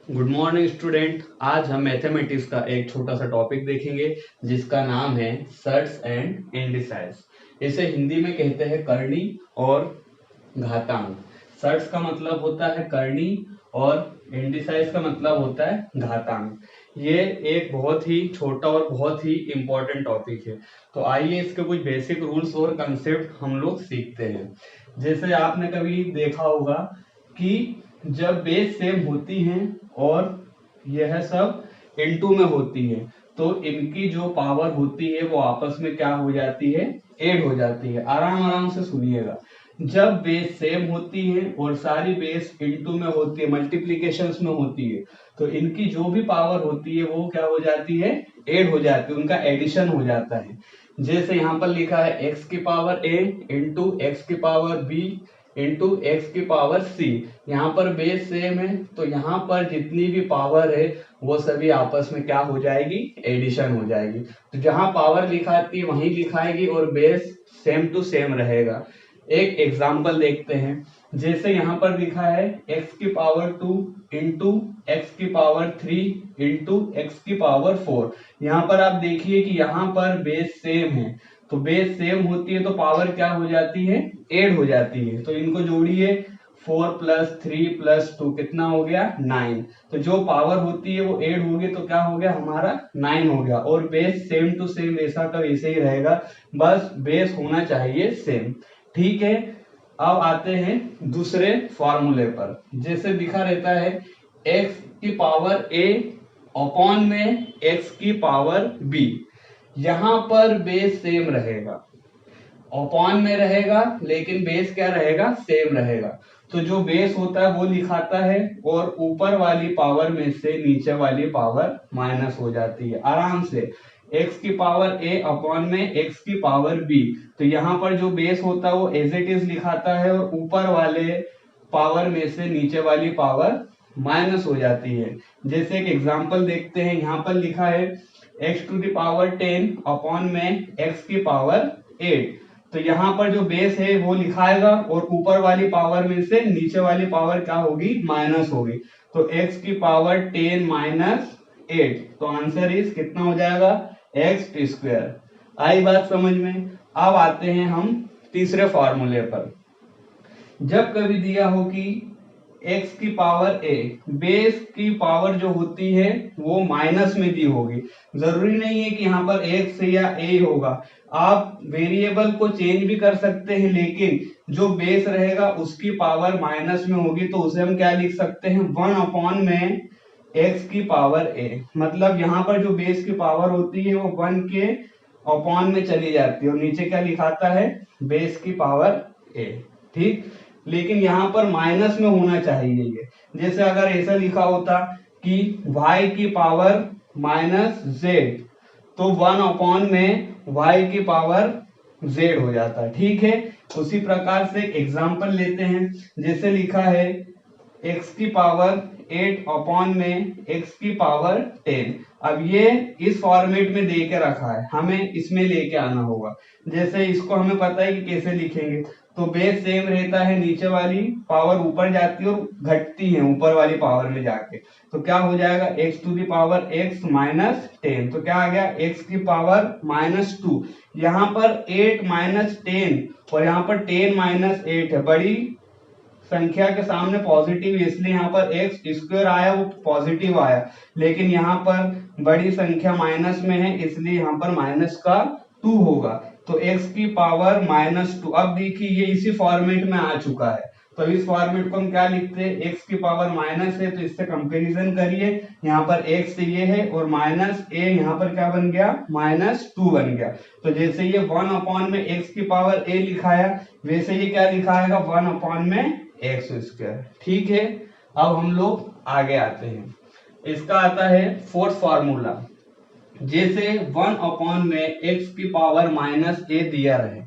Good morning student. आज हम mathematics का एक छोटा सा टॉपिक देखेंगे जिसका नाम है सर्ट्स एंड इंडिसाइज। इसे हिंदी में कहते हैं करनी और घातांक। सर्ट्स का मतलब होता है करनी और इंडिसाइज का मतलब होता है घातांक। ये एक बहुत ही छोटा और बहुत ही इम्पोर्टेंट टॉपिक है। तो आइए इसके कुछ बेसिक रूल्स और कंसेप्ट हम लोग सीखते हैं। जैसे आपने कभी देखा होगा कि जब बेस सेम होती हैं और यह सब इनटू में होती है तो इनकी जो पावर होती है वो आपस में क्या हो जाती है, ऐड हो जाती है। आराम आराम से सुनिएगा। जब बेस सेम होती है और सारी बेस इनटू में होती है, मल्टीप्लीकेशन में होती है, तो इनकी जो भी पावर होती है वो क्या हो जाती है, ऐड हो जाती है, उनका एडिशन हो जाता है। जैसे यहाँ पर लिखा है एक्स की पावर ए इंटू एक्स की पावर बी इंटू एक्स की पावर सी। यहाँ पर बेस सेम है तो यहाँ पर जितनी भी पावर है वो सभी आपस में क्या हो जाएगी, एडिशन हो जाएगी। तो जहां पावर लिखाती है वहीं लिखाएगी और बेस सेम टू सेम रहेगा। एक एग्जाम्पल देखते हैं। जैसे यहाँ पर लिखा है x की पावर 2 इंटू एक्स की पावर 3 इंटू एक्स की पावर 4। यहाँ पर आप देखिए कि यहाँ पर बेस सेम है, तो बेस सेम होती है तो पावर क्या हो जाती है, ऐड हो जाती है। तो इनको जोड़िए, 4 प्लस 3 प्लस 2 कितना हो गया, 9। तो जो पावर होती है वो ऐड होगी तो क्या हो गया, हमारा 9 हो गया। और बेस सेम टू सेम वैसा का वैसे ही रहेगा, बस बेस होना चाहिए सेम। ठीक है। अब आते हैं दूसरे फॉर्मूले पर। जैसे दिखा रहता है x की पावर a अपॉन में x की पावर b। यहां पर बेस सेम रहेगा, अपॉन में रहेगा लेकिन बेस क्या रहेगा, सेम रहेगा। तो जो बेस होता है वो लिखाता है और ऊपर वाली पावर में से नीचे वाली पावर माइनस हो जाती है आराम से। x की पावर a अपॉन में x की पावर b। तो यहाँ पर जो बेस होता है वो एज इट इज लिखाता है और ऊपर वाले पावर में से नीचे वाली पावर माइनस हो जाती है। जैसे एक एग्जांपल देखते हैं। यहाँ पर लिखा है x to the power 10 upon में x की पावर 8। तो यहाँ पर जो बेस है वो लिखाएगा और ऊपर वाली पावर में से नीचे वाली पावर क्या होगी, माइनस होगी। तो x की पावर 10 माइनस 8, तो आंसर इज कितना हो जाएगा, एक्स स्क्वायर। आई बात समझ में। अब आते हैं हम तीसरे फॉर्मूले पर। जब कभी दिया हो कि x की पावर a, बेस की पावर जो होती है वो माइनस में दी होगी। जरूरी नहीं है कि यहाँ पर x या a होगा, आप वेरिएबल को चेंज भी कर सकते हैं, लेकिन जो बेस रहेगा उसकी पावर माइनस में होगी तो उसे हम क्या लिख सकते हैं, 1 अपॉन में x की पावर a। मतलब यहाँ पर जो बेस की पावर होती है वो 1 के अपॉन में चली जाती है और नीचे क्या लिखाता है, बेस की पावर a। ठीक। लेकिन यहाँ पर माइनस में होना चाहिए ये। जैसे अगर ऐसा लिखा होता कि y की पावर माइनस जेड, तो 1 अपॉन में y की पावर z हो जाता है। ठीक है। उसी प्रकार से एग्जांपल लेते हैं। जैसे लिखा है x की पावर 8 अपॉन में x की पावर 10। अब ये इस फॉर्मेट में दे के रखा है, हमें इसमें लेके आना होगा। जैसे इसको हमें पता है कि कैसे लिखेंगे। तो बेस सेम रहता है, नीचे वाली पावर ऊपर जाती है और घटती है ऊपर वाली पावर में जाके। तो क्या हो जाएगा, x to the power x minus 10। तो क्या आ गया, x की पावर माइनस 2। यहाँ पर 8 माइनस 10 और यहाँ पर 10 माइनस 8 है। बड़ी संख्या के सामने पॉजिटिव, इसलिए यहाँ पर एक्स स्क्वायर आया वो पॉजिटिव आया, लेकिन यहाँ पर बड़ी संख्या माइनस में है इसलिए यहाँ पर माइनस का 2 होगा। तो x की पावर माइनस 2। अब देखिए ये इसी फॉर्मेट में आ चुका है, तो इस फॉर्मेट को हम क्या लिखते हैं, x की पावर माइनस है तो इससे कंपैरिजन करिए। यहाँ पर x ये है और माइनस a यहाँ पर क्या बन गया, माइनस 2 बन गया। तो जैसे ये 1 अपॉन में x की पावर a लिखाया, वैसे ये क्या लिखाएगा, 1 अपॉन में एक्स स्क्वायर। ठीक है। अब हम लोग आगे आते हैं। इसका आता है फोर्थ फॉर्मूला। जैसे 1 अपॉन में एक्स की पावर माइनस ए दिया रहे,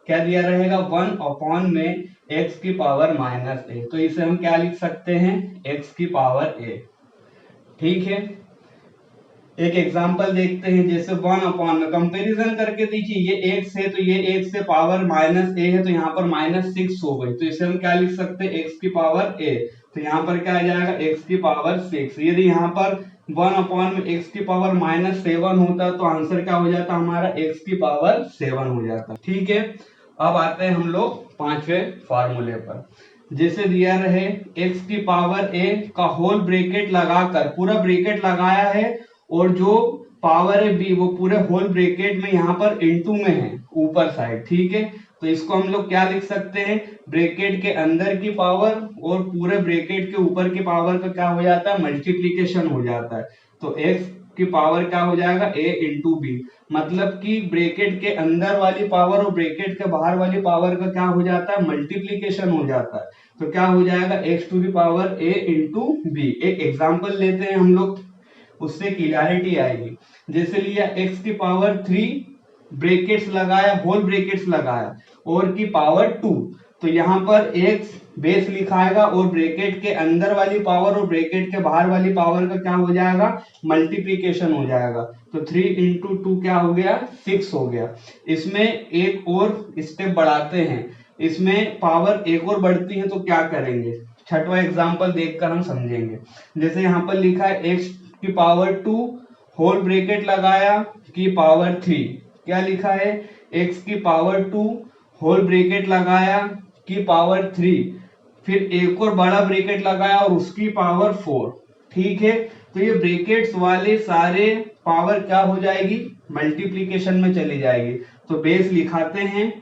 क्या दिया रहेगा, 1 अपॉन में एक्स की पावर माइनस ए। तो इसे हम क्या लिख सकते हैं, एक्स की पावर ए। ठीक है। एक एग्जांपल देखते हैं, जैसे 1 में कंपैरिजन करके देखिए, ये x है तो ये x से पावर माइनस a है, तो यहाँ पर -6 हो गई, तो इसे हम क्या लिख सकते हैं, x की पावर a, तो यहाँ पर क्या आ जाएगा, x की पावर 6। यदि यहाँ पर 1 में x की पावर -7 होता तो आंसर क्या हो जाता हमारा, x की पावर 7 हो जाता। ठीक है, अब आते हैं हम लोग पांचवें फार्मूले पर। जैसे दिया रहे x की पावर a का होल ब्रैकेट लगाकर, पूरा ब्रैकेट लगाया है, और जो पावर है b वो पूरे होल ब्रैकेट में यहाँ पर इनटू में है ऊपर साइड। ठीक है, तो इसको हम लोग क्या लिख सकते हैं, ब्रैकेट के अंदर की पावर और पूरे ब्रैकेट के ऊपर की पावर का क्या हो जाता है, मल्टीप्लीकेशन हो जाता है। तो x की पावर क्या हो जाएगा, a इंटू बी, मतलब कि ब्रैकेट के अंदर वाली पावर और ब्रैकेट के बाहर वाली पावर का क्या हो जाता है, मल्टीप्लीकेशन हो जाता है। तो क्या हो जाएगा, x to the power a into B. एक एग्जाम्पल लेते हैं हम लोग, उससे क्लियरिटी आएगी। जैसे लिया x की पावर 3 ब्रैकेट्स लगाया, होल ब्रैकेट्स लगाया, और की पावर 2, तो यहाँ पर x बेस लिखाएगा और ब्रैकेट के अंदर वाली पावर और ब्रैकेट के बाहर वाली पावर का क्या हो जाएगा, मल्टीप्लीकेशन हो जाएगा। तो 3 इंटू 2 क्या हो गया, 6 हो गया। इसमें एक और स्टेप बढ़ाते हैं, इसमें पावर एक और बढ़ती है, तो क्या करेंगे, छठवां एग्जाम्पल देखकर हम समझेंगे। जैसे यहाँ पर लिखा है x की पावर 2 होल ब्रैकेट लगाया की पावर 3, क्या लिखा है, x की पावर 2 होल ब्रैकेट लगाया की पावर 3, फिर एक और बड़ा ब्रैकेट लगाया और उसकी पावर 4। ठीक है, तो ये ब्रैकेट्स वाले सारे पावर क्या हो जाएगी, मल्टीप्लीकेशन में चली जाएगी। तो बेस लिखाते हैं,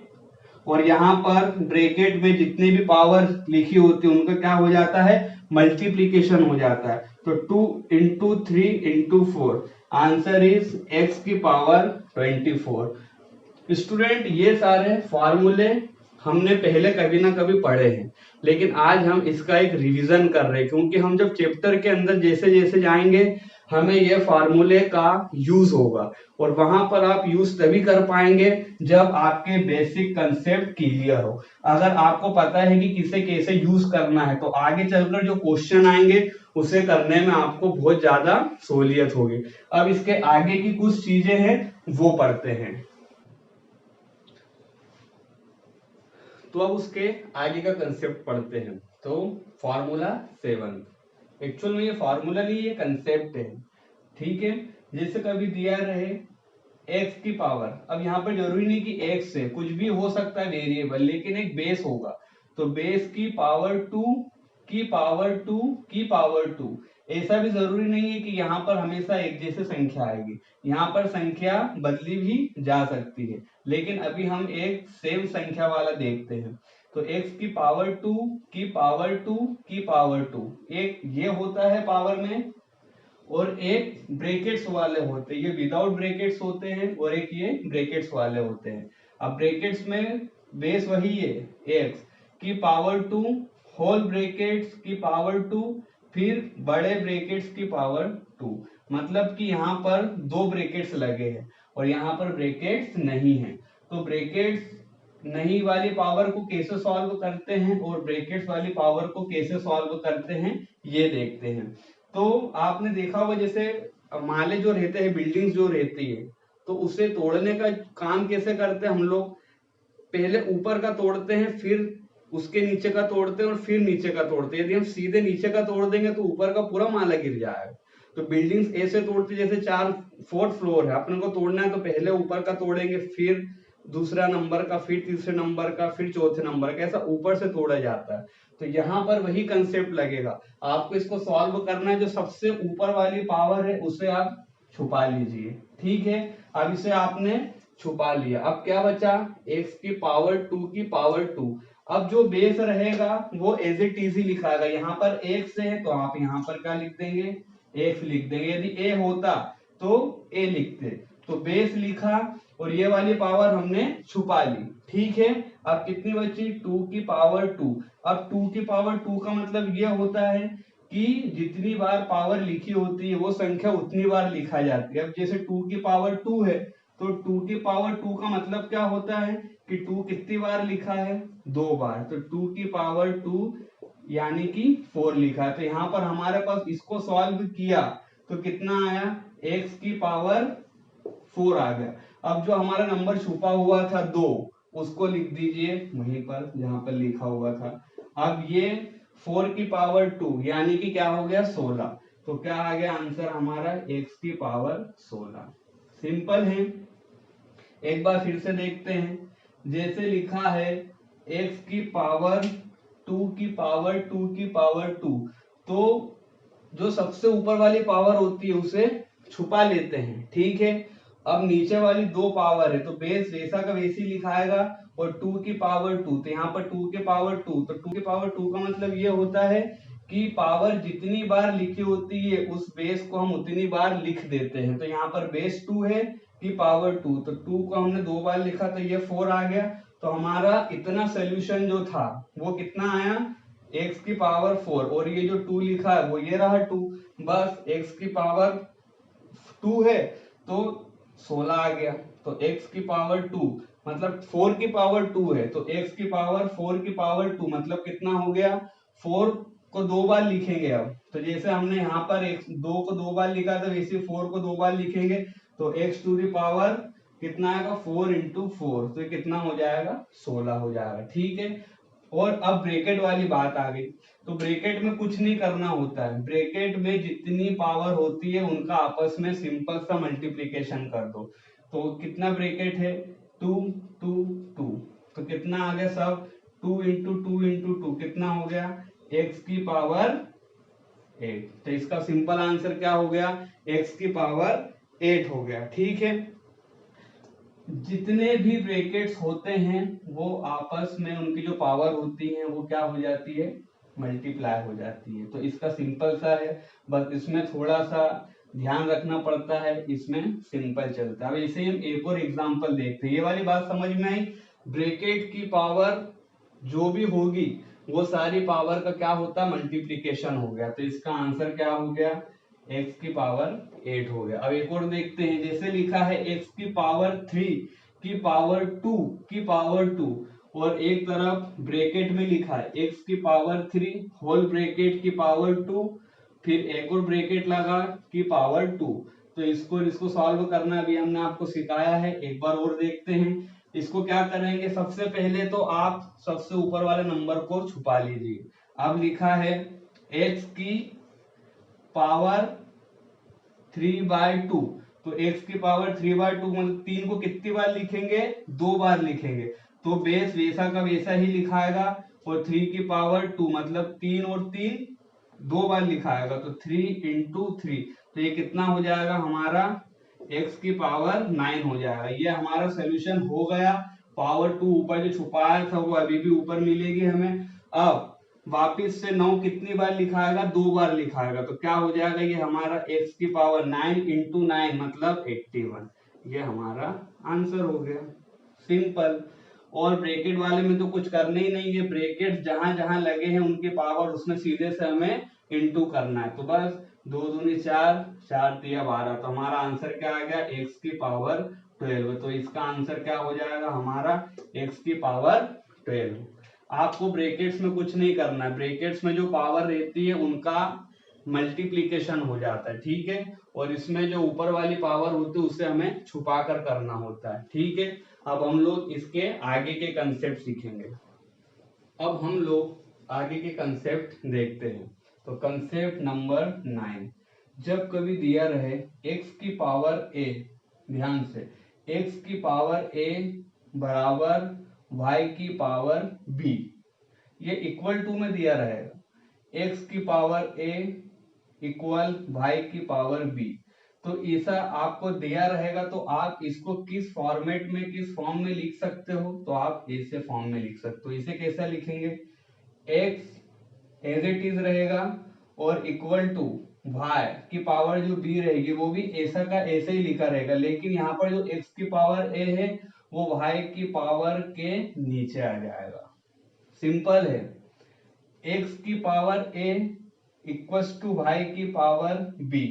और यहाँ पर ब्रैकेट में जितनी भी पावर लिखी होती है उनका क्या हो जाता है, मल्टीप्लीकेशन हो जाता है। तो 2 into 3 into 4, answer is x की पावर 24। स्टूडेंट, ये सारे फॉर्मूले हमने पहले कभी ना कभी पढ़े हैं, लेकिन आज हम इसका एक रिवीजन कर रहे हैं, क्योंकि हम जब चैप्टर के अंदर जैसे जैसे जाएंगे हमें ये फार्मूले का यूज होगा, और वहां पर आप यूज तभी कर पाएंगे जब आपके बेसिक कंसेप्ट क्लियर हो। अगर आपको पता है कि किसे कैसे यूज करना है, तो आगे चलकर जो क्वेश्चन आएंगे उसे करने में आपको बहुत ज्यादा सहूलियत होगी। अब इसके आगे की कुछ चीजें हैं वो पढ़ते हैं। तो अब उसके आगे का कंसेप्ट पढ़ते हैं। तो फॉर्मूला 7, एक्चुअल में ये फॉर्मूला नहीं, ये कंसेप्ट है। ठीक है, जैसे कभी दिया रहे x की पावर, अब यहाँ पर जरूरी नहीं कि x है, कुछ भी हो सकता है वेरिएबल, लेकिन एक बेस होगा, तो बेस की पावर 2 की पावर 2 की पावर 2। ऐसा भी जरूरी नहीं है कि यहाँ पर हमेशा एक जैसे संख्या आएगी, यहाँ पर संख्या बदली भी जा सकती है, लेकिन अभी हम एक सेम संख्या वाला देखते हैं। तो x की पावर 2 की पावर 2 की पावर 2, एक ये होता है पावर में, और एक ब्रैकेट्स वाले होते हैं, ये विदाउट ब्रैकेट्स होते हैं, और एक ये ब्रैकेट्स वाले होते हैं। अब ब्रैकेट्स में बेस वही है, x की पावर 2 होल ब्रैकेट्स की पावर 2, फिर बड़े ब्रैकेट्स की पावर 2, मतलब कि यहाँ पर दो ब्रैकेट्स लगे हैं और यहाँ पर ब्रैकेट्स नहीं है। तो ब्रैकेट्स नहीं वाली पावर को कैसे सॉल्व करते हैं और ब्रैकेट्स वाली पावर को कैसे सॉल्व करते हैं, ये देखते हैं। तो आपने देखा होगा, जैसे माले जो रहते हैं, बिल्डिंग्स जो रहती है, तो उसे तोड़ने का काम कैसे करते हैं हम लोग, पहले ऊपर का तोड़ते हैं, फिर उसके नीचे का तोड़ते हैं, और फिर नीचे का तोड़ते हैं। यदि हम सीधे नीचे का तोड़ देंगे तो ऊपर का पूरा माला गिर जाएगा। तो बिल्डिंग्स ऐसे तोड़ते, जैसे 4th फ्लोर है, अपने को तोड़ना है तो पहले ऊपर का तोड़ेंगे, फिर दूसरा नंबर का, फिर तीसरे नंबर का, फिर चौथे नंबर का, ऐसा ऊपर से तोड़ा जाता है। तो यहाँ पर वही कंसेप्ट लगेगा, आपको इसको सॉल्व करना है, जो सबसे ऊपर वाली पावर है उसे आप छुपा लीजिए। ठीक है, अब इसे आपने छुपा लिया, अब क्या बचा, x की पावर 2 की पावर 2। अब जो बेस रहेगा वो एज इट इजी लिखाएगा, यहाँ पर x है तो आप यहाँ पर क्या लिख देंगे, x लिख देंगे। यदि a होता तो a लिखते, तो बेस लिखा और ये वाली पावर हमने छुपा ली। ठीक है, अब कितनी बची, 2 की पावर 2। अब 2 की पावर 2 का मतलब ये होता है कि जितनी बार पावर लिखी होती है वो संख्या उतनी बार लिखा जाती है। अब जैसे 2 की पावर 2 है, तो 2 की पावर 2 का मतलब क्या होता है कि 2 कितनी बार लिखा है, 2 बार, तो 2 की पावर 2 यानी कि 4 लिखा है। तो यहाँ पर हमारे पास इसको सॉल्व किया तो कितना आया, x की पावर 4 आ गया। अब जो हमारा नंबर छुपा हुआ था 2, उसको लिख दीजिए वहीं पर जहां पर लिखा हुआ था। अब ये 4 की पावर 2 यानी कि क्या हो गया 16। तो क्या आ गया आंसर हमारा x की पावर 16। सिंपल है। एक बार फिर से देखते हैं। जैसे लिखा है x की पावर 2 की पावर 2 की पावर 2, तो जो सबसे ऊपर वाली पावर होती है उसे छुपा लेते हैं, ठीक है। अब नीचे वाली दो पावर है तो बेस वैसा का वैसी लिखाएगा, और 2 की पावर 2, तो यहाँ पर 2 की पावर 2, तो 2 की पावर 2 का मतलब ये होता है कि पावर जितनी बार लिखी होती है उस बेस को हम उतनी बार लिख देते हैं। तो यहाँ पर बेस 2 है की पावर 2, तो 2 को हमने 2 बार लिखा तो ये 4 आ गया। तो हमारा इतना सोल्यूशन जो था वो कितना आया, x की पावर 4, और ये जो 2 लिखा है वो ये रहा 2। बस x की पावर 2 है तो 16 आ गया। तो x की पावर 2 मतलब 4 की पावर 2 है, तो x की पावर 4 की पावर 2 मतलब कितना हो गया, 4 को 2 बार लिखेंगे। अब तो जैसे हमने यहाँ पर 2 को 2 बार लिखा था वैसे 4 को 2 बार लिखेंगे, तो x टू द पावर कितना आएगा 4 इंटू 4, तो ये कितना हो जाएगा 16 हो जाएगा, ठीक है। और अब ब्रैकेट वाली बात आ गई। तो ब्रैकेट में कुछ नहीं करना होता है, ब्रैकेट में जितनी पावर होती है उनका आपस में सिंपल सा मल्टीप्लीकेशन कर दो। तो कितना ब्रैकेट है 2 2 2, तो कितना आ गया सब 2 इंटू 2 इंटू 2 कितना हो गया x की पावर 8। तो इसका सिंपल आंसर क्या हो गया, x की पावर 8 हो गया, ठीक है। जितने भी ब्रैकेट्स होते हैं वो आपस में उनकी जो पावर होती है वो क्या हो जाती है, मल्टीप्लाई हो जाती है। तो इसका सिंपल सा है, बस इसमें थोड़ा सा ध्यान रखना पड़ता है, इसमें सिंपल चलता है। अब इसे हम एक और एग्जांपल देखते हैं। ये वाली बात समझ में आई, ब्रैकेट की पावर जो भी होगी वो सारी पावर का क्या होता है, मल्टीप्लीकेशन हो गया। तो इसका आंसर क्या हो गया, x की पावर 8 हो गया। अब एक और देखते हैं। जैसे लिखा है x की पावर 3 की पावर 2 की पावर 2, और एक तरफ ब्रैकेट में लिखा है x की पावर 3 होल ब्रैकेट की पावर 2, फिर एक और ब्रैकेट लगा की पावर 2। तो इसको सॉल्व करना अभी हमने आपको सिखाया है, एक बार और देखते हैं। इसको क्या करेंगे, सबसे पहले तो आप सबसे ऊपर वाले नंबर को छुपा लीजिए। अब लिखा है x की पावर 3/2, तो x की पावर 3/2 मतलब 3 को कितनी बार लिखेंगे, 2 बार लिखेंगे। तो बेस वैसा का वैसा ही लिखाएगा, और 3 की पावर 2 मतलब 3 और 3 2 बार लिखाएगा, तो 3 इंटू 3, तो ये कितना हो जाएगा हमारा x की पावर 9 हो जाएगा। ये हमारा सोल्यूशन हो गया। पावर 2 ऊपर जो छुपाया था वो अभी भी ऊपर मिलेगी हमें। अब वापिस से 9 कितनी बार लिखाएगा, 2 बार लिखाएगा, तो क्या हो जाएगा, ये हमारा x की पावर 9 इंटू 9 मतलब 81। ये हमारा आंसर हो गया, सिंपल। और ब्रैकेट वाले में तो कुछ करना ही नहीं है, ब्रैकेट जहां जहां लगे हैं उनके पावर उसमें सीधे से हमें इंटू करना है। तो बस 2 दूनी 4, 4 तिया 12, तो हमारा आंसर क्या आ गया, x की पावर 12। तो इसका आंसर क्या हो जाएगा हमारा x की पावर 12। आपको ब्रैकेट्स में कुछ नहीं करना है, ब्रैकेट्स में जो पावर रहती है उनका मल्टीप्लीकेशन हो जाता है, ठीक है। और इसमें जो ऊपर वाली पावर होती है उसे हमें छुपा कर करना होता है, ठीक है। अब हम लोग इसके आगे के कंसेप्ट सीखेंगे। अब हम लोग आगे के कंसेप्ट देखते हैं। तो कंसेप्ट नंबर 9, जब कभी दिया रहे x की पावर a, ध्यान से, x की पावर a बराबर y की पावर b, ये इक्वल टू में दिया रहेगा x की पावर a इक्वल y की पावर b। तो ऐसा आपको दिया रहेगा तो आप इसको किस फॉर्मेट में, किस फॉर्म में लिख सकते हो, तो आप ऐसे फॉर्म में लिख सकते हो। इसे कैसा लिखेंगे, x एज इट इज रहेगा और इक्वल टू y की पावर जो b रहेगी वो भी ऐसा का ऐसे ही लिखा रहेगा, लेकिन यहाँ पर जो x की पावर a है वो y की पावर के नीचे आ जाएगा। सिंपल है, x की power a equals to y की पावर b,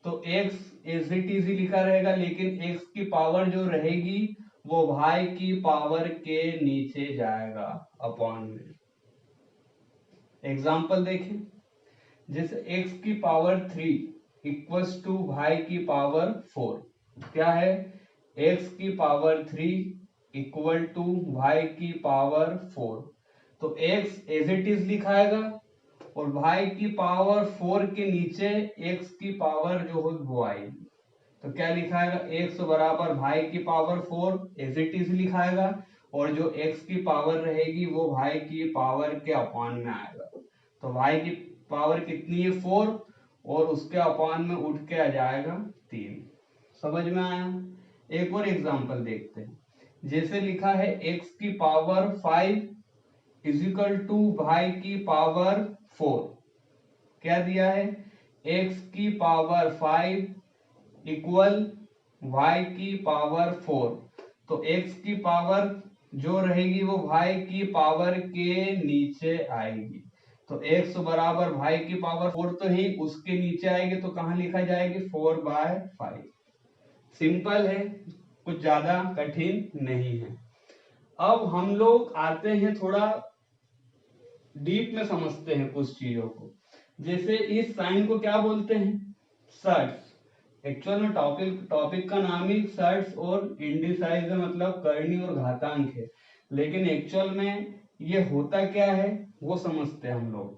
तो x एज इट इज ही लिखा रहेगा, लेकिन x की पावर जो रहेगी वो y की पावर के नीचे जाएगा अपॉन में। एग्जाम्पल देखें, जैसे x की पावर 3 इक्वल्स टू y की पावर 4, क्या है x की पावर 3 इक्वल टू y की पावर 4। तो x एज इट इज लिखाएगा और y की पावर 4 के नीचे x की पावर जो हो वो आएगी। तो क्या लिखाएगा, x बराबर y की पावर 4 एज इट इज लिखाएगा और जो x की पावर रहेगी वो y की पावर के अपॉन में आएगा। तो y की पावर कितनी है 4 और उसके अपॉन में उठ के आ जाएगा 3। समझ में आया। एक और एग्जांपल देखते हैं। जैसे लिखा है x की power 5 is equal to y की पावर 4। क्या दिया है, x की पावर 5 इक्वल y की पावर 4। तो x की पावर जो रहेगी वो y की पावर के नीचे आएगी। तो x बराबर y की पावर 4 तो ही उसके नीचे आएगी, तो कहां लिखा जाएगी 4/5। सिंपल है, कुछ ज्यादा कठिन नहीं है। अब हम लोग आते हैं थोड़ा डीप में समझते हैं कुछ चीजों को। जैसे इस साइन को क्या बोलते हैं, सर्ट्स। एक्चुअल में टॉपिक का नाम ही सर्ट्स और इंडिसाइज है, मतलब करनी और घातांक है। लेकिन एक्चुअल में ये होता क्या है वो समझते हैं हम लोग।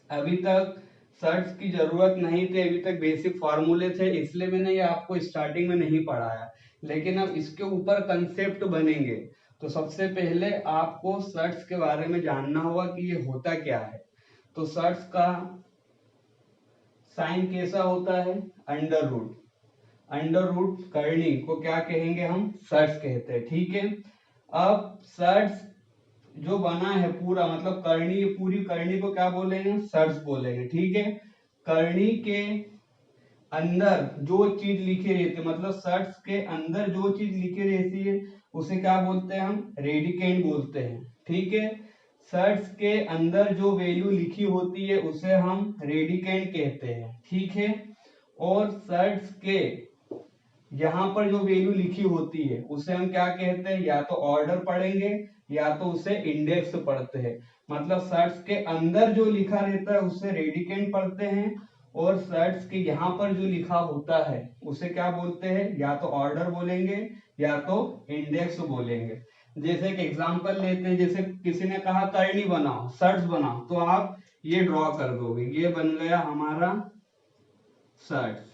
अभी तक सर्ट्स की जरूरत नहीं थी, अभी तक बेसिक फॉर्मूले थे, इसलिए मैंने ये आपको स्टार्टिंग में नहीं पढ़ाया। लेकिन अब इसके ऊपर कंसेप्ट बनेंगे तो सबसे पहले आपको सर्ट्स के बारे में जानना होगा कि ये होता क्या है। तो सर्ट्स का साइन कैसा होता है, अंडर रूट। अंडर रूट करनी को क्या कहेंगे हम, सर्ट्स कहते हैं। ठीक है, अब सर्ट्स जो बना है पूरा, मतलब करनी, पूरी करनी को क्या बोलेंगे, सर्ट्स बोलेंगे। ठीक है, करनी के अंदर जो चीज लिखी रहती है, मतलब सर्ट्स के अंदर जो चीज लिखी रहती है उसे क्या बोलते हैं हम, रेडिकेंड बोलते हैं। ठीक है, सर्ट्स के अंदर जो वैल्यू लिखी होती है उसे हम रेडिकेंड कहते हैं। ठीक है, और सर्ट्स के यहाँ पर जो वैल्यू लिखी होती है उसे हम क्या कहते हैं, या तो ऑर्डर पढ़ेंगे या तो उसे इंडेक्स पढ़ते हैं। मतलब सर्ट्स के अंदर जो लिखा रहता है उसे रेडिकेंड पढ़ते हैं और सर्ट्स के यहाँ पर जो लिखा होता है उसे क्या बोलते हैं, या तो ऑर्डर बोलेंगे या तो इंडेक्स बोलेंगे। जैसे एक एग्जांपल लेते हैं, जैसे किसी ने कहा करनी बनाओ, सर्ट्स बनाओ, तो आप ये ड्रॉ कर दोगे, ये बन गया हमारा सर्ट्स।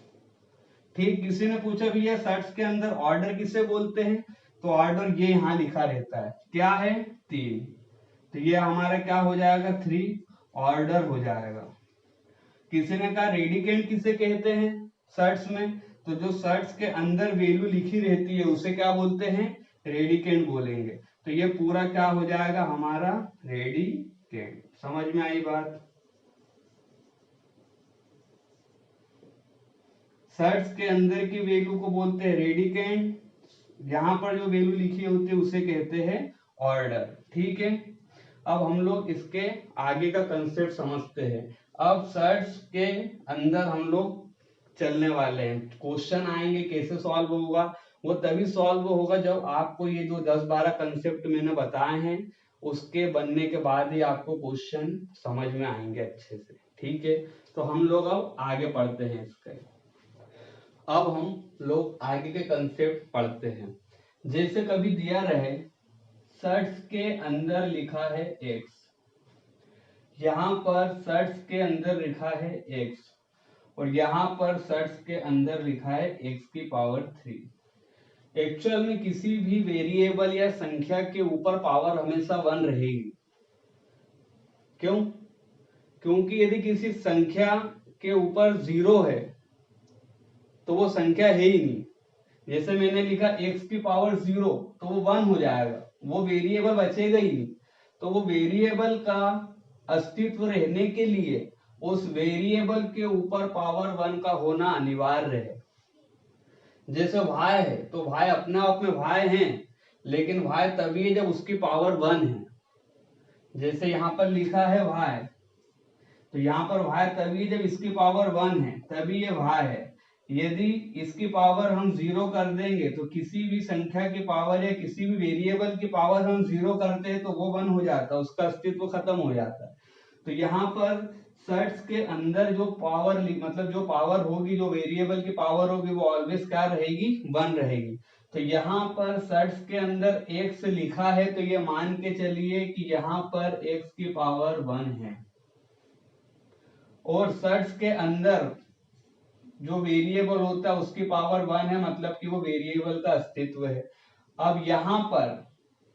ठीक, किसी ने पूछा भैया सर्ट्स के अंदर ऑर्डर किसे बोलते हैं, तो ऑर्डर ये यहाँ लिखा रहता है, क्या है 3। तो ये हमारा क्या हो जाएगा 3 ऑर्डर हो जाएगा। किसी ने कहा रेडिकेंड किसे कहते हैं सर्ट्स में, तो जो सर्ट्स के अंदर वैल्यू लिखी रहती है उसे क्या बोलते हैं, रेडिकेंड बोलेंगे। तो ये पूरा क्या हो जाएगा हमारा रेडिकेंड। समझ में आई बात। सर्ट्स के अंदर की वैल्यू को बोलते हैं रेडिकेंड, यहां पर जो वैल्यू लिखी होती है उसे कहते हैं ऑर्डर। ठीक है, अब हम लोग इसके आगे का कंसेप्ट समझते हैं। अब सर्ट्स के अंदर हम लोग चलने वाले हैं, क्वेश्चन आएंगे, कैसे सॉल्व होगा वो तभी सॉल्व होगा जब आपको ये जो 10-12 कंसेप्ट मैंने बताए हैं उसके बनने के बाद ही आपको क्वेश्चन समझ में आएंगे अच्छे से। ठीक है, तो हम लोग अब आगे पढ़ते हैं इसके। अब हम लोग आगे के कंसेप्ट पढ़ते हैं। जैसे कभी दिया रहे सर्ट्स के अंदर लिखा है x, यहां पर सर्ट्स के अंदर लिखा है x और यहां पर सर्ट्स के अंदर लिखा है x की पावर 3। एक्चुअल में किसी भी वेरिएबल या संख्या के ऊपर पावर हमेशा 1 रहेगी। क्यों? क्योंकि यदि किसी संख्या के ऊपर 0 है तो वो संख्या है ही नहीं। जैसे मैंने लिखा x की पावर 0 तो वो 1 हो जाएगा, वो वेरिएबल बचेगा ही नहीं। तो वो वेरिएबल का अस्तित्व रहने के लिए उस वेरिएबल के ऊपर पावर 1 का होना अनिवार्य है। जैसे y है तो y अपने आप में y है, लेकिन y तभी है जब उसकी पावर 1 है। जैसे यहाँ पर लिखा है y, तो यहाँ पर y तभी जब इसकी पावर 1 है, तभी ये y है। यदि इसकी पावर हम 0 कर देंगे तो किसी भी संख्या की पावर या किसी भी वेरिएबल की पावर हम 0 करते हैं तो वो 1 हो जाता है, उसका अस्तित्व खत्म हो जाता है। तो यहाँ पर सर्ट्स के अंदर जो पावर मतलब जो पावर होगी, जो वेरिएबल की पावर होगी, वो ऑलवेज क्या रहेगी, 1 रहेगी। तो यहाँ पर सर्ट्स के अंदर x लिखा है, तो ये मान के चलिए कि यहाँ पर x की पावर 1 है, और सर्ट्स के अंदर जो वेरिएबल होता है उसकी पावर 1 है, मतलब कि वो वेरिएबल का अस्तित्व है। अब यहाँ पर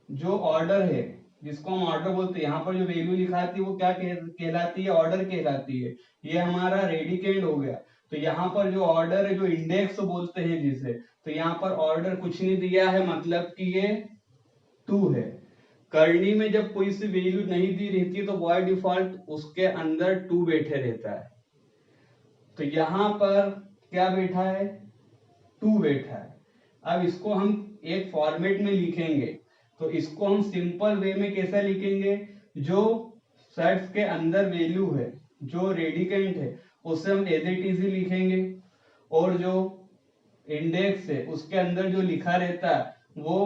जो ऑर्डर है, जिसको हम ऑर्डर बोलते हैं, यहाँ पर जो वैल्यू लिखाती है वो क्या कहलाती है, ऑर्डर कहलाती है। ये हमारा रेडिकेंड हो गया। तो यहाँ पर जो ऑर्डर है, जो इंडेक्स बोलते हैं जिसे, तो यहाँ पर ऑर्डर कुछ नहीं दिया है, मतलब कि ये 2 है। करनी में जब कोई सी वैल्यू नहीं दी रहती है तो बाय डिफॉल्ट उसके अंदर 2 बैठे रहता है। तो यहाँ पर क्या बैठा है, 2 बैठा है। अब इसको हम एक फॉर्मेट में लिखेंगे, तो इसको हम सिंपल वे में कैसा लिखेंगे, जो सर्ट्स के अंदर वैल्यू है, जो रेडिकेंट है, उसे हम एज इट इज ही लिखेंगे, और जो इंडेक्स है उसके अंदर जो लिखा रहता है वो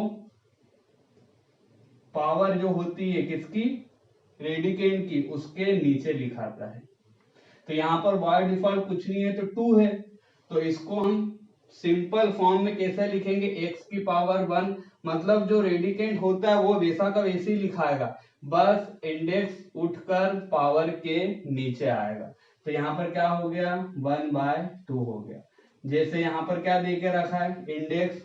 पावर जो होती है किसकी, रेडिकेंट की, उसके नीचे लिखाता है। तो यहाँ पर बाय डिफॉल्ट कुछ नहीं है तो 2 है, तो इसको हम सिंपल फॉर्म में कैसे लिखेंगे, x की पावर 1, मतलब जो रेडिकेंट होता है वो वैसा का वैसे ही लिखाएगा, बस इंडेक्स उठकर पावर के नीचे आएगा। तो यहाँ पर क्या हो गया, 1/2 हो गया। जैसे यहाँ पर क्या दे के रखा है, इंडेक्स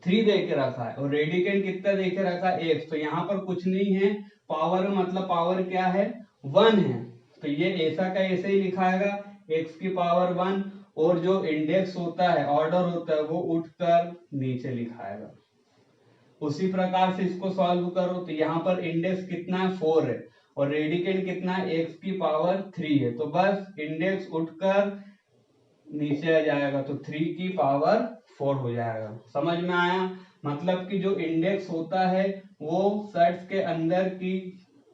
3 दे के रखा है, और रेडिकेंट कितना दे के रखा है, x। तो यहाँ पर कुछ नहीं है, पावर मतलब पावर क्या है, 1 है। तो ये ऐसा का ऐसे ही लिखाएगा, x की पावर 1, और जो इंडेक्स होता है, ऑर्डर होता है, वो उठकर नीचे लिखाएगा। उसी प्रकार से इसको सॉल्व करो, तो यहाँ पर इंडेक्स कितना है, 4 है, और रेडिकेंट कितना है, x की पावर 3 है। तो बस इंडेक्स उठकर नीचे आ जाएगा, तो 3 की पावर 4 हो जाएगा। समझ में आया, मतलब कि जो इंडेक्स होता है वो सर्ट्स के अंदर की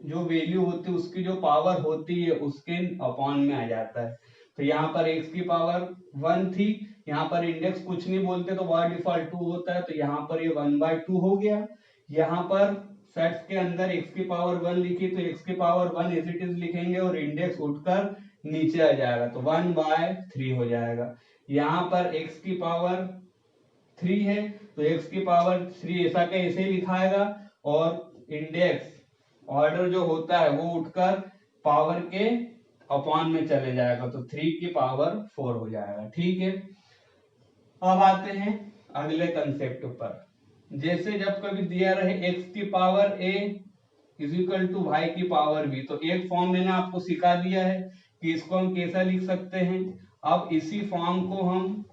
जो वैल्यू होती है उसकी जो पावर होती है उसके अपॉन में आ जाता है। तो यहाँ पर x की पावर 1 थी, यहाँ पर इंडेक्स कुछ नहीं बोलते तो बाय डिफॉल्ट 2 होता है, तो यहाँ पर ये 1/2 हो गया। यहाँ पर सेट्स के अंदर x की पावर 1 लिखी, तो x की पावर 1 एज इट इज लिखेंगे, और इंडेक्स उठकर नीचे आ जाएगा, तो 1/3 हो जाएगा। यहाँ पर x की पावर 3 है, तो x की पावर 3 ऐसा का ऐसे ही लिखाएगा, और इंडेक्स ऑर्डर जो होता है वो उठकर पावर के अपॉन में चले जाएगा, तो 3 की पावर 4 हो जाएगा। ठीक है, अब आते हैं अगले कंसेप्ट पर। जैसे जब कभी दिया रहे x की power a is equal to y की पावर b, तो एक फॉर्म मैंने आपको सिखा दिया है कि इसको हम कैसा लिख सकते हैं। अब इसी फॉर्म को हम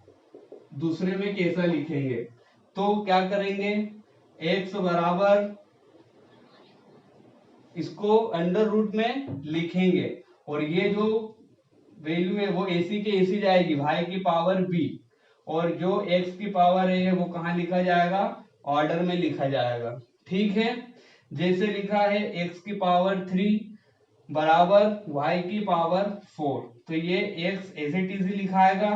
दूसरे में कैसा लिखेंगे, तो क्या करेंगे, x बराबर, इसको अंडर रूट में लिखेंगे, और ये जो वैल्यू है वो ac के ac जाएगी, y की पावर b, और जो x की पावर a है वो कहाँ लिखा जाएगा, ऑर्डर में लिखा जाएगा। ठीक है, जैसे लिखा है x की पावर 3 बराबर y की पावर 4, तो ये x एज इट इज लिखाएगा,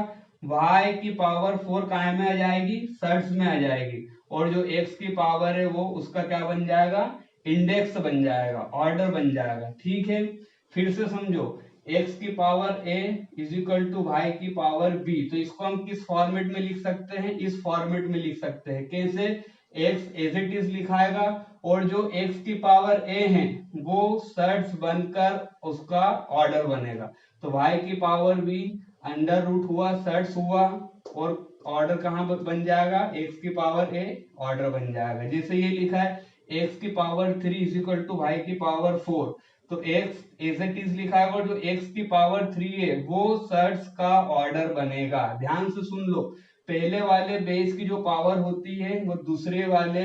y की पावर 4 कहाँ में आ जाएगी, सर्ट्स में आ जाएगी, और जो x की पावर है वो उसका क्या बन जाएगा, इंडेक्स बन जाएगा, ऑर्डर बन जाएगा। ठीक है, फिर से समझो, x की power a is equal to y की पावर b, तो इसको हम किस फॉर्मेट में लिख सकते हैं, इस फॉर्मेट में लिख सकते हैं। कैसे, x एज इट इज लिखाएगा, और जो x की पावर a है वो सर्ट्स बनकर उसका ऑर्डर बनेगा, तो y की पावर b अंडर रूट हुआ, सर्ट्स हुआ, और ऑर्डर कहाँ बन जाएगा, x की पावर a ऑर्डर बन जाएगा। जैसे ये लिखा है x की power 3 is equal to y की पावर 4, तो x एज इट इज लिखा है, और जो x की पावर 3 है वो सर्ट्स का ऑर्डर बनेगा। ध्यान से सुन लो, पहले वाले बेस की जो पावर होती है वो दूसरे वाले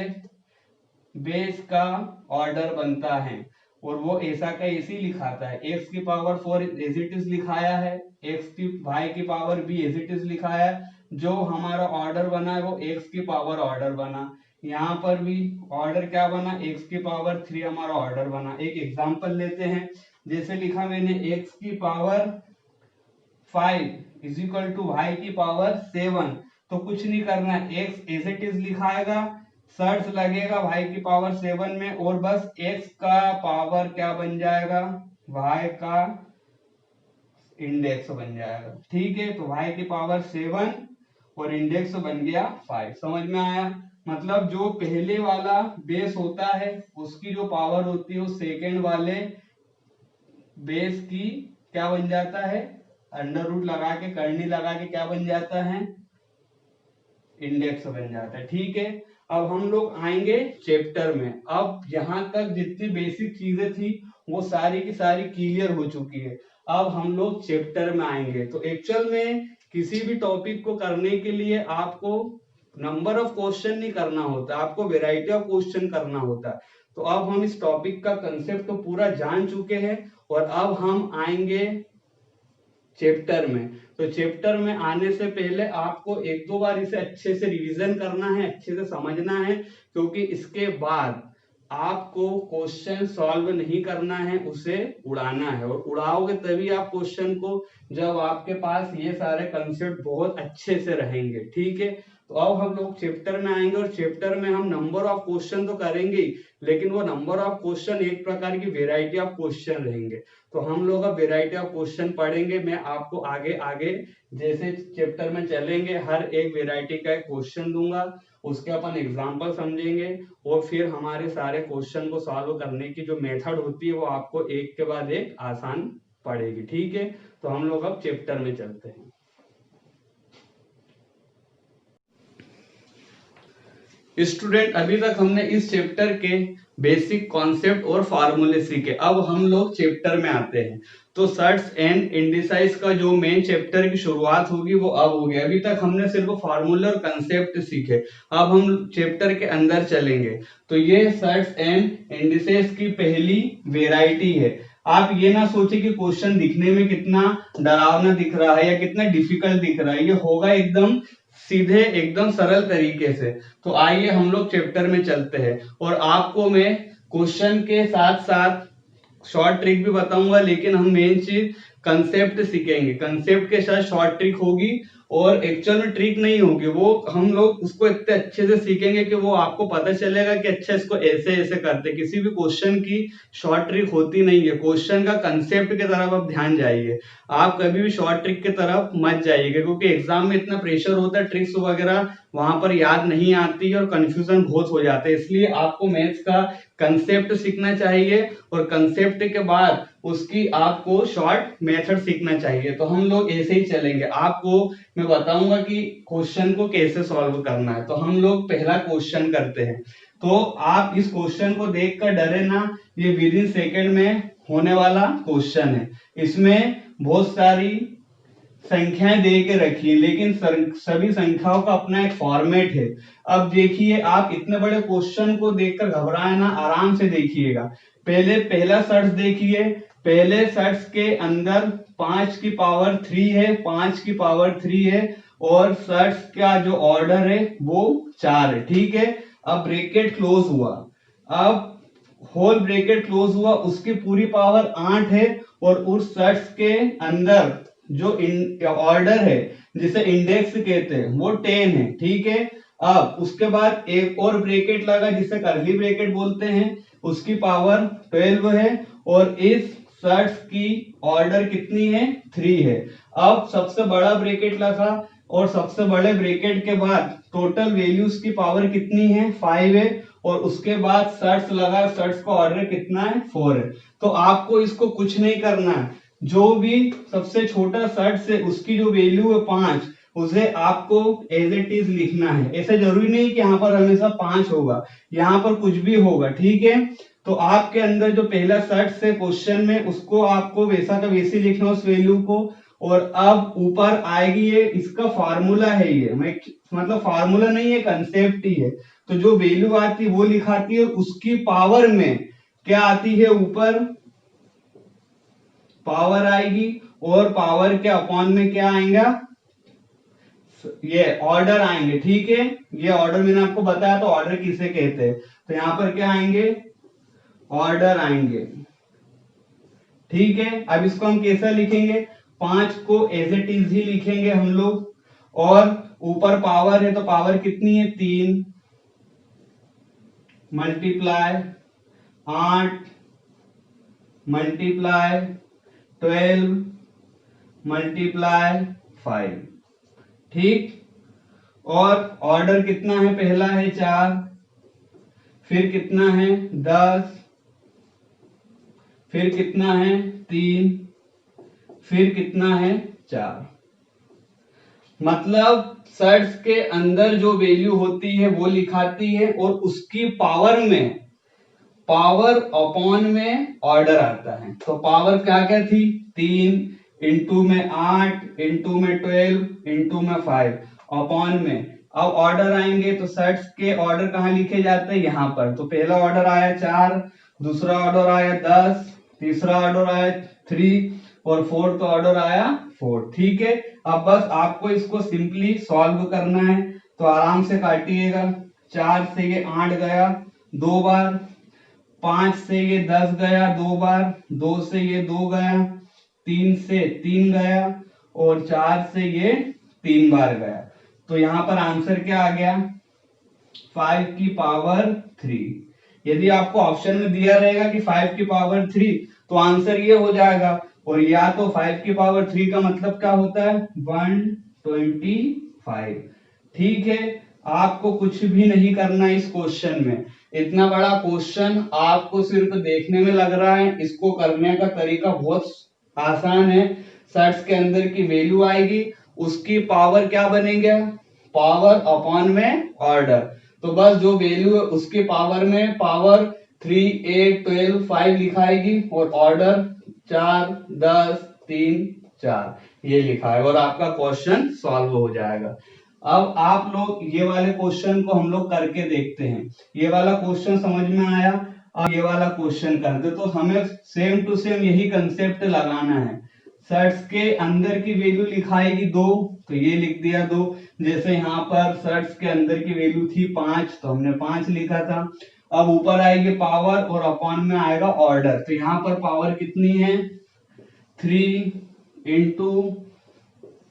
बेस का ऑर्डर बनता है, और वो ऐसा का ऐसी लिखाता है। x की पावर 4 एज इट इज लिखाया है, y की power b as it is लिखाया है, जो हमारा ऑर्डर बना है वो x की पावर ऑर्डर बना। यहाँ पर भी ऑर्डर क्या बना, x की पावर 3 हमारा ऑर्डर बना। एक एग्जांपल लेते हैं, जैसे लिखा मैंने x की power 5 is equal to y की पावर 7, तो कुछ नहीं करना है, x एज इट इज लिखाएगा, सर्च लगेगा y की पावर 7 में, और बस x का पावर क्या बन जाएगा, y का इंडेक्स बन जाएगा। ठीक है, तो y की पावर 7 और इंडेक्स बन गया 5। समझ में आया? मतलब जो पहले वाला बेस होता है उसकी जो पावर होती है वो सेकेंड वाले बेस की क्या बन जाता है, अंडर रूट लगा के, करनी लगा के क्या बन जाता है, इंडेक्स बन जाता है। ठीक है, अब हम लोग आएंगे चैप्टर में। अब यहाँ तक जितनी बेसिक चीजें थी वो सारी की सारी क्लियर हो चुकी है। अब हम लोग चैप्टर में आएंगे। तो एक्चुअल में किसी भी टॉपिक को करने के लिए आपको नंबर ऑफ क्वेश्चन नहीं करना होता, आपको वेराइटी ऑफ क्वेश्चन करना होता है। तो अब हम इस टॉपिक का कंसेप्ट तो पूरा जान चुके हैं और अब हम आएंगे चैप्टर में। तो चैप्टर में आने से पहले आपको एक दो बार इसे अच्छे से रिवीजन करना है, अच्छे से समझना है, क्योंकि इसके बाद आपको क्वेश्चन सॉल्व नहीं करना है, उसे उड़ाना है। और उड़ाओगे तभी आप क्वेश्चन को, जब आपके पास ये सारे कंसेप्ट बहुत अच्छे से रहेंगे। ठीक है, तो अब हम लोग चैप्टर में आएंगे और चैप्टर में हम नंबर ऑफ क्वेश्चन तो करेंगे ही, लेकिन वो नंबर ऑफ क्वेश्चन एक प्रकार की वेराइटी ऑफ क्वेश्चन रहेंगे। तो हम लोग अब वेराइटी ऑफ क्वेश्चन पढ़ेंगे। मैं आपको आगे आगे जैसे चैप्टर में चलेंगे हर एक वेराइटी का एक क्वेश्चन दूंगा, उसके अपन एग्जांपल समझेंगे और फिर हमारे सारे क्वेश्चन को सॉल्व करने की जो मेथड होती है वो आपको एक के बाद एक आसान पड़ेगी। ठीक है, तो हम लोग अब चैप्टर में चलते हैं। स्टूडेंट, अभी तक हमने इस चैप्टर के बेसिक कॉन्सेप्ट और फार्मूले सीखे। अब हम लोग चैप्टर में आते हैं। तो सर्ट्स एंड इंडिसाइज का जो मेन चैप्टर की शुरुआत होगी वो अब होगी। अभी तक हमने सिर्फ फार्मूला और कंसेप्ट सीखे, अब हम चैप्टर के अंदर चलेंगे। तो ये सर्ट्स एंड इंडिसेस की पहली वेराइटी है। आप ये ना सोचे कि क्वेश्चन दिखने में कितना डरावना दिख रहा है या कितना डिफिकल्ट दिख रहा है, ये होगा एकदम सीधे, एकदम सरल तरीके से। तो आइए हम लोग चैप्टर में चलते हैं और आपको मैं क्वेश्चन के साथ साथ शॉर्ट ट्रिक भी बताऊंगा, लेकिन हम मेन चीज कंसेप्ट सीखेंगे। कंसेप्ट के साथ शॉर्ट ट्रिक होगी और एक्चुअल में ट्रिक नहीं होगी, वो हम लोग उसको इतने अच्छे से सीखेंगे कि वो आपको पता चलेगा कि अच्छा इसको ऐसे ऐसे करते। किसी भी क्वेश्चन की शॉर्ट ट्रिक होती नहीं है, क्वेश्चन का कंसेप्ट की तरफ आप ध्यान जाइए। आप कभी भी शॉर्ट ट्रिक की तरफ मत जाइएगा, क्योंकि एग्जाम में इतना प्रेशर होता है, ट्रिक्स वगैरह वहां पर याद नहीं आती है और कंफ्यूजन बहुत हो जाता है। इसलिए आपको मैथ्स का कंसेप्ट सीखना चाहिए और कंसेप्ट के बाद उसकी आपको शॉर्ट मेथड सीखना चाहिए। तो हम लोग ऐसे ही चलेंगे, आपको मैं बताऊंगा कि क्वेश्चन को कैसे सॉल्व करना है। तो हम लोग पहला क्वेश्चन करते हैं। तो आप इस क्वेश्चन को देखकर डरे ना, ये विद इन सेकेंड में होने वाला क्वेश्चन है। इसमें बहुत सारी संख्याएं दे के रखी है, लेकिन सभी संख्याओं का अपना एक फॉर्मेट है। अब देखिए, आप इतने बड़े क्वेश्चन को देखकर घबराए ना, आराम से देखिएगा। पहले पहला सर्च देखिए, पहले सर्च के अंदर 5 की पावर 3 है, 5 की पावर 3 है और सर्च का जो ऑर्डर है वो 4 है। ठीक है, अब ब्रैकेट क्लोज हुआ, अब होल ब्रैकेट क्लोज हुआ, उसकी पूरी पावर 8 है और उस सर्च के अंदर जो ऑर्डर है जिसे इंडेक्स कहते हैं वो 10 है। ठीक है, अब उसके बाद एक और ब्रैकेट लगा जिसे कर्ली ब्रैकेट बोलते हैं, उसकी पावर 12 है और इस सर्च की ऑर्डर कितनी है, 3 है। अब सबसे बड़ा ब्रैकेट लगा और सबसे बड़े ब्रैकेट के बाद टोटल वैल्यूज की पावर कितनी है, 5 है और उसके बाद सर्च लगा, सर्च का ऑर्डर कितना है, 4 है। तो आपको इसको कुछ नहीं करना है, जो भी सबसे छोटा सर्च है उसकी जो वैल्यू है 5, उसे आपको एज इट इज लिखना है। ऐसा जरूरी नहीं कि यहाँ पर हमेशा 5 होगा, यहाँ पर कुछ भी होगा। ठीक है, तो आपके अंदर जो पहला सर्च है क्वेश्चन में, उसको आपको वैसा का वैसे लिखना उस वैल्यू को। और अब ऊपर आएगी ये, इसका फार्मूला है ये, मैं मतलब फार्मूला नहीं है, कंसेप्ट ही है। तो जो वैल्यू आती है वो लिखाती है, उसकी पावर में क्या आती है, ऊपर पावर आएगी और पावर के अपॉन में क्या आएगा, ये ऑर्डर आएंगे। ठीक है, ये ऑर्डर मैंने आपको बताया, तो ऑर्डर किसे कहते हैं, तो यहां पर क्या आएंगे, ऑर्डर आएंगे। ठीक है, अब इसको हम कैसे लिखेंगे, 5 को एज इट इज ही लिखेंगे हम लोग और ऊपर पावर है तो पावर कितनी है, 3 मल्टीप्लाई 8 मल्टीप्लाई 12 मल्टीप्लाई 5, ठीक। और ऑर्डर कितना है, पहला है 4, फिर कितना है 10, फिर कितना है 3, फिर कितना है 4। मतलब सर्च के अंदर जो वैल्यू होती है वो लिखाती है और उसकी पावर में, पावर अपॉन में ऑर्डर आता है। तो पावर क्या क्या थी, 3 इंटू में 8 इंटू में 12 इंटू में 5 अपॉन में। अब ऑर्डर आएंगे तो सर्च के ऑर्डर कहाँ लिखे जाते हैं, यहाँ पर। तो पहला ऑर्डर आया 4, दूसरा ऑर्डर आया 10, तीसरा ऑर्डर आया 3 और फोर्थ ऑर्डर आया 4, ठीक है। अब बस आपको इसको सिंपली सॉल्व करना है, तो आराम से काटिएगा। 4 से ये 8 गया 2 बार, 5 से ये 10 गया 2 बार, 2 से ये 2 गया, 3 से 3 गया और 4 से ये 3 बार गया। तो यहाँ पर आंसर क्या आ गया, 5 की पावर 3। यदि आपको ऑप्शन में दिया रहेगा कि 5 की पावर 3 तो आंसर ये हो जाएगा। और या तो 5 की पावर 3 का मतलब क्या होता है, 125, ठीक है। आपको कुछ भी नहीं करना इस क्वेश्चन में। इतना बड़ा क्वेश्चन आपको सिर्फ देखने में लग रहा है, इसको करने का तरीका बहुत आसान है। सर्च के अंदर की वैल्यू आएगी, उसकी पावर क्या बनेगा, पावर अपॉन में ऑर्डर। तो बस जो वैल्यू है उसके पावर में पावर 3, 8, 12, 5 लिखाएगी और ऑर्डर 4, 10, 3, 4 ये लिखा है और आपका क्वेश्चन सॉल्व हो जाएगा। अब आप लोग ये वाले क्वेश्चन को हम लोग करके देखते हैं। ये वाला क्वेश्चन समझ में आया, अब ये वाला क्वेश्चन करते। तो हमें सेम टू सेम यही कंसेप्ट लगाना है। सर्च के अंदर की वैल्यू लिखाएगी 2, तो ये लिख दिया 2। जैसे यहाँ पर सर्च के अंदर की वैल्यू थी 5 तो हमने 5 लिखा था। अब ऊपर आएगी पावर और अपॉन में आएगा ऑर्डर। तो यहाँ पर पावर कितनी है, 3 इंटू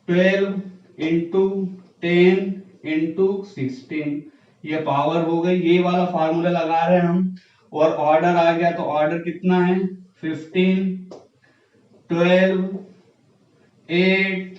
12 इंटू 10 इंटू 16, ये पावर हो गई। ये वाला फार्मूला लगा रहे हैं हम। और ऑर्डर आ गया, तो ऑर्डर कितना है, 15, 12, 8,